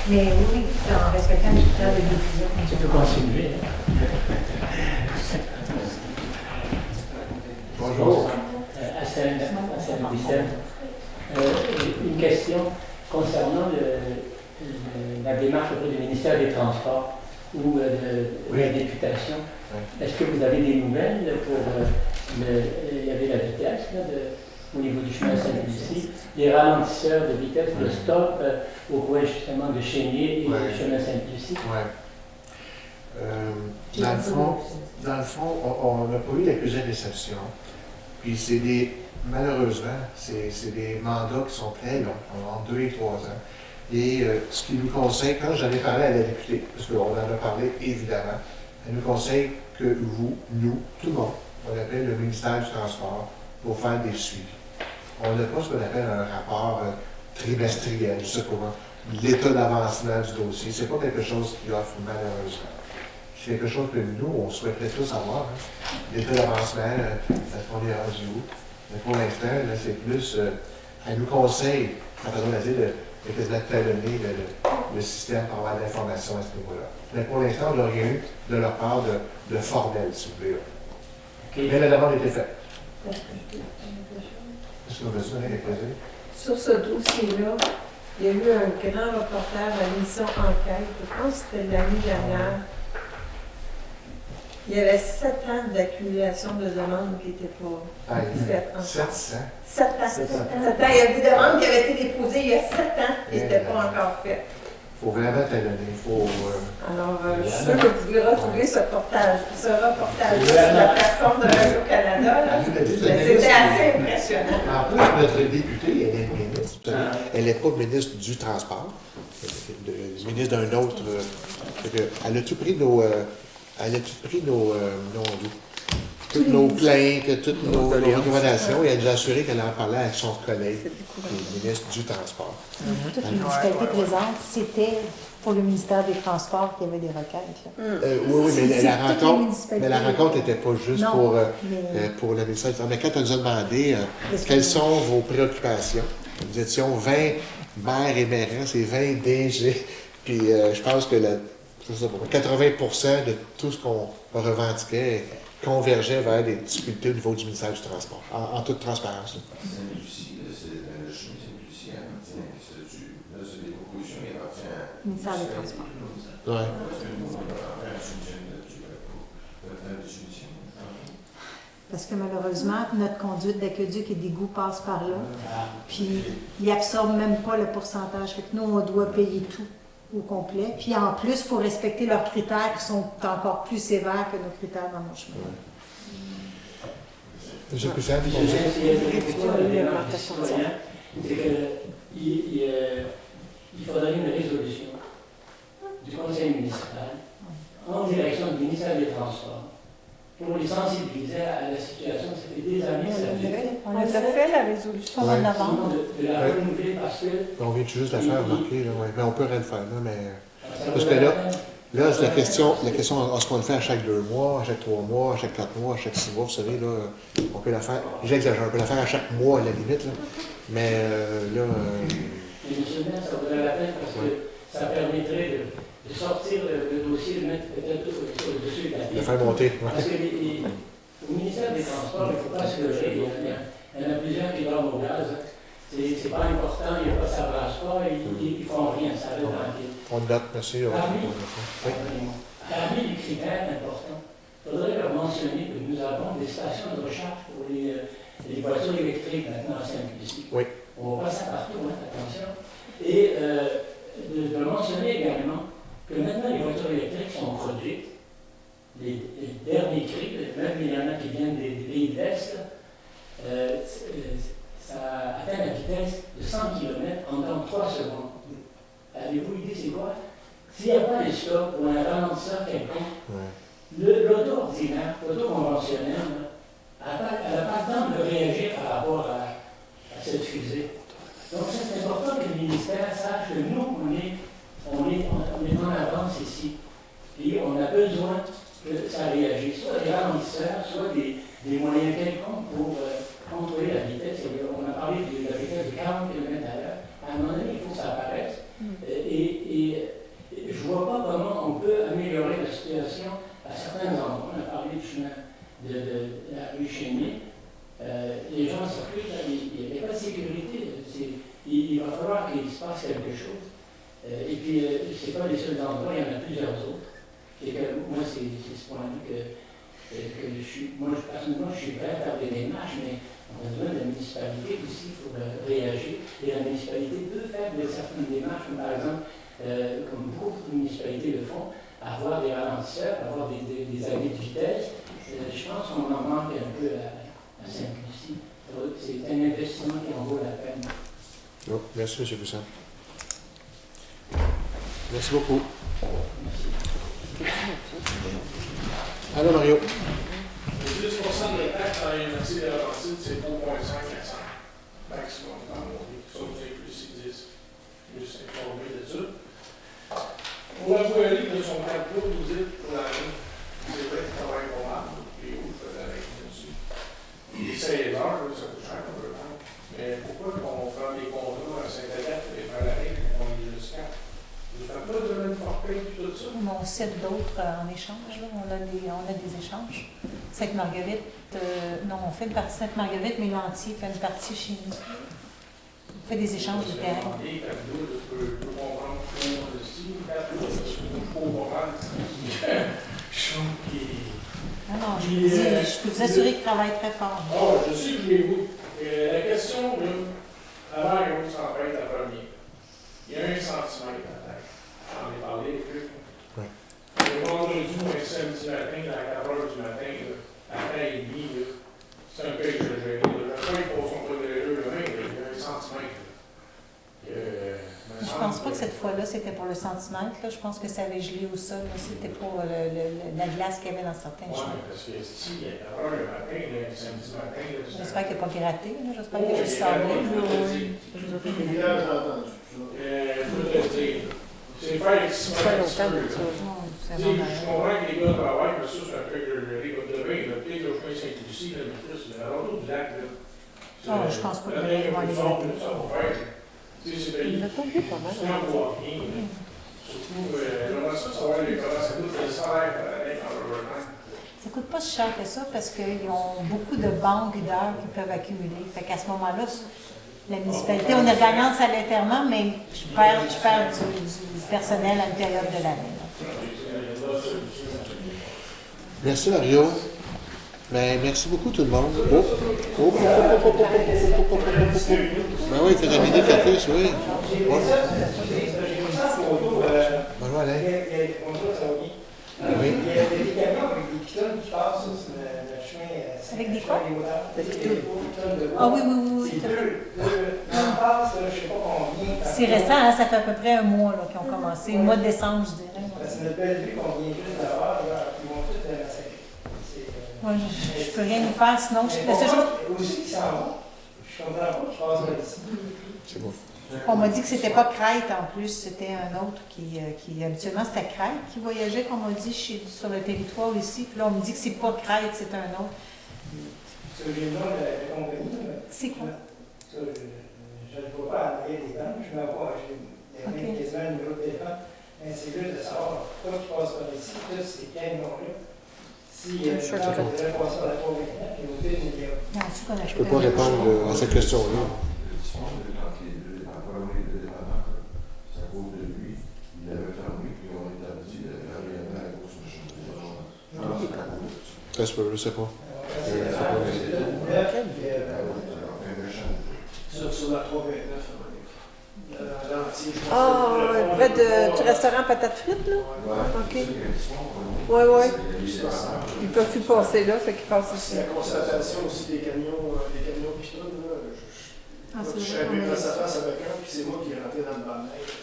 Mais oui, en respectant les critères de diffusion. Tu peux continuer. Bonjour. Une question concernant la démarche auprès du ministère des Transports ou de la députation. Oui. Est-ce que vous avez des nouvelles pour il y avait la vitesse là, au niveau du chemin Saint-Lucie, les ralentisseurs de vitesse, le stop au coin justement de Chénier et Ouais. du chemin Saint-Lucie? Ouais. Dans le fond, on n'a pas eu l'accusé de déception. Puis c'est malheureusement, c'est des mandats qui sont très longs, entre 2 et 3 ans. Et ce qui nous conseille, quand j'en ai parlé à la députée, parce qu'on en a parlé évidemment, elle nous conseille que vous, nous, tout le monde, on appelle le ministère du Transport pour faire des suivis. On n'a pas ce qu'on appelle un rapport trimestriel, je sais comment, l'état d'avancement du dossier. C'est pas quelque chose qui offre malheureusement. C'est quelque chose que nous, on souhaiterait tous avoir. Hein. L'état d'avancement, est-ce qu'on est rendu où? Mais pour l'instant, là, c'est plus, elle nous conseille, quand on a dit, de quasiment talonner le système pour avoir de l'information à ce niveau-là. Mais pour l'instant, on n'a rien eu de leur part de formel, s'il vous plaît. Okay. Mais la demande était faite. Est-ce que vous avez besoin quelque chose? Sur ce dossier-là, il y a eu un grand reportage à l'émission Enquête, je pense que c'était l'année dernière. Il y avait 7 ans d'accumulation de demandes qui n'étaient pas faites encore. 700. 7 ans. 7 ans. Il y avait des demandes qui avaient été déposées il y a 7 ans qui n'étaient pas encore faites. Il faut vraiment talonner. Alors, je suis sûre que vous pouvez retrouver ce reportage-là sur la plateforme de Radio-Canada. là. C'était assez impressionnant. En plus, notre députée, elle est ministre. Vous savez, elle n'est pas ministre du transport, ministre d'un autre. Elle a tout pris toutes nos plaintes, toutes nos recommandations et elle nous a assuré qu'elle en parlait avec son collègue, qui est ministre du Transport. Toutes les municipalités présentes, c'était pour le ministère des Transports qu'il y avait des requêtes. Là. Oui, mais C'est toutes les la rencontre n'était pas juste Non, pour le ministère du Transport. Mais quand elle nous a demandé quelles sont vos préoccupations, nous étions 20 maires et mairants, c'est 20 DG. Puis je pense que 80% de tout ce qu'on revendiquait convergeait vers des difficultés au niveau du ministère du Transport, en toute transparence. Saint-Lucie, c'est le chemin Saint-Lucie, c'est des propositions qui appartiennent à Ministère des Transports. Ouais. Parce que malheureusement, notre conduite d'aqueduc et d'égout passe par là. Puis, il absorbe même pas le pourcentage. Fait que nous, on doit payer tout au complet. Puis en plus, il faut respecter leurs critères qui sont encore plus sévères que nos critères dans nos chemins. Monsieur Poussin, Puis j'ai essayé de répéter la démarche des citoyens, c'est qu'il faudrait une résolution du conseil municipal en direction du ministère des Transports pour les sensibiliser à la situation. Ça fait des années que ça fait. On a fait la résolution en novembre. De la renouveler parce que... On vient juste de la faire remarquer, là, ouais. Mais on peut rien le faire, là, mais... Parce que là, c'est la question, est-ce qu'on le fait à chaque 2 mois, à chaque 3 mois, à chaque 4 mois, à chaque 6 mois, vous savez, là, on peut la faire, j'exagère, on peut la faire à chaque mois à la limite, là. Mais là... Mais monsieur le maire, ça vaudrait la peine parce que ça permettrait de sortir le dossier, de mettre peut-être au-dessus de la de tête. faire monter. Parce que au ministère des Transports, il ne faut pas se leurrer. Il y en a plusieurs qui dorment au gaz. C'est pas important, ça ne brasse pas, ils ne font rien, ça reste dans le pied. On note, merci. Parmi les critères importants, il faudrait leur mentionner que nous avons des stations de recharge pour les voitures électriques maintenant à Saint-Lucie. Oui. On voit ça partout, hein, attention. Et de mentionner également que maintenant les voitures électriques sont produites, les derniers cris, même il y en a qui viennent des pays de l'Est, ça atteint la vitesse de 100 km en dans 3 secondes. Avez-vous idée c'est quoi? S'il n'y a pas de stop ou un ralentisseur quelconque, l'auto ordinaire, l'auto conventionnelle, elle n'a pas le temps de réagir par rapport à cette fusée. Donc c'est important que le ministère sache que nous, on est en avance ici. Et on a besoin que ça réagisse, soit des ralentisseurs, soit des moyens quelconques pour contrôler la vitesse. On a parlé de la vitesse de 40 km/h. À un moment donné, il faut que ça apparaisse. Et je ne vois pas comment on peut améliorer la situation à certains endroits. On a parlé du chemin de la rue Chénier. Les gens circulent, il n'y a pas de sécurité. Il va falloir qu'il se passe quelque chose. Et puis, ce n'est pas les seuls endroits, il y en a plusieurs autres. Et que, moi, c'est ce point-là que personnellement, je suis prêt à faire des démarches, mais on a besoin de la municipalité aussi pour réagir. Et la municipalité peut faire certaines démarches, comme par exemple, comme beaucoup de municipalités le font, avoir des ralentisseurs, avoir des avis de vitesse. Je pense qu'on en manque un peu à Saint-Lucie. C'est un investissement qui en vaut la peine. Oh, merci, M. Poussin. Merci beaucoup. Allô, Mario. Le 10% de taxe dans les métiers de Laurentides, c'est 3,5 à 100 maximum dans mon vie. Ça, vous avez plus 10. Je me suis informé de ça. Pour la voirie de son calcul, vous dites pour l'année, c'est vrai qu'il travaille pas mal. Et où je faisais avec dessus. Et 16 heures, ça coûte cher un peu. Mais pourquoi on prend des contrats à Saint-Agathe et faire la règle qu'on est jusqu'à? Vous ne faites pas de même forfait et tout ça? On cède d'autres en échange. Là. On a des échanges. Sainte-Marguerite, non, on fait une partie Sainte-Marguerite, mais l'entier fait une partie chez nous. On fait des échanges de terrain. Non, je peux vous assurer qu'il travaille très fort. Oh, je sais que vous. La question, avant qu'on s'empête la première, il y a 1 centimètre à terre. J'en ai parlé plus. Oui. Le vendredi ou un samedi matin, à 4 h du matin, à 4h30, c'est un peu exagéré. La fois, ils font son pas de l'heure, il y a 1 centimètre. Je pense pas que cette fois-là, c'était pour le centimètre. Là. Je pense que ça avait gelé au sol. C'était pour la glace qu'il y avait dans certains chemins. Oui, parce que si, à 4 h le matin, samedi matin... J'espère qu'il n'a pas piraté. J'espère qu'il a juste sablé. Je veux te dire, c'est faire exprès. Je comprends que les gars travaillent, mais ça, c'est un peu les gars de bain. Le pied de chemin Saint-Lucie, le matrice, la rando du lac, là. Je pense pas qu'il va les arrêter. C'est il a pas vu pas mal. Surtout, j'aimerais ça savoir comment ça coûte le salaire Ça coûte pas si cher que ça parce qu'ils ont beaucoup de banques d'heures qu'ils peuvent accumuler. Fait qu'à ce moment-là, la municipalité, on est gagnante salutairement, mais je perds du personnel à une période de l'année. Merci, Mario. Ben, merci beaucoup, tout le monde. Ben oui, il fait terminer le plus, oui. Bonjour, Alain. Oui. Il y a des camions avec des pitons qui passent sur le chemin. Avec des quoi? Des Ah oui. C'est on passe, je ne sais pas combien. C'est récent, hein, ça fait à peu près un mois qu'ils ont commencé. Le mois de décembre, je dirais. C'est notre belle vue qu'on vient juste d'avoir, ils vont tous massacrer. Moi, je peux rien y faire, sinon, la seule chose- Aussi, qui s'en vont. Je comprends pas, je passe par ici. C'est bon. on m'a dit que c'était pas Crête en plus, c'était un autre qui habituellement c'était Crête qui voyageait, comme on dit, sur le territoire ici. Puis là, on me dit que c'est pas Crête, c'est un autre. Parce que j'ai le nom de la compagnie. C'est quoi? Ça, je ne vois pas à l'arrière des dents. Je me vois, j'ai quasiment un numéro de téléphone. Mais c'est juste de savoir pourquoi tu passes par ici. Là, c'est quel nom-là. Si il y a une dent, on devrait passer par la 329, puis au pire, il y a. Non, je connais Je peux pas répondre à cette question-là. C'est à cause de lui. Il avait fermé, puis on est parti réellement à cause de ça. Ça se peut, je sais pas. Sur la 329. Ah, près du restaurant Patates Frites, là? OK. Oui. Ils peuvent plus passer là, fait qu'ils passent ici. La constatation aussi des camions qui tournent, là. Je suis arrivé face à face avec un, puis c'est moi qui est rentré dans le banc de neige.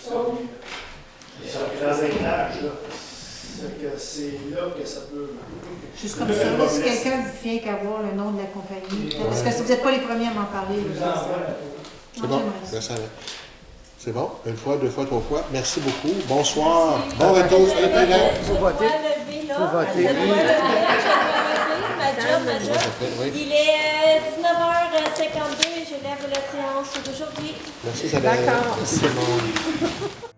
C'est un grand éclairage, là. C'est là que ça peut. Juste comme ça, là, si quelqu'un vient qu'à voir le nom de la compagnie, parce que si vous n'êtes pas les premiers à m'en parler, là, C'est bon, je savais. C'est bon, une fois, deux fois, trois fois. Merci beaucoup. Bonsoir. Bon retour. Soyez prudents. Faut voter. Faut voter. Ma job. Il est 19h52 et je lève la séance d'aujourd'hui. Merci, Isabelle. D'accord. Merci, tout le monde.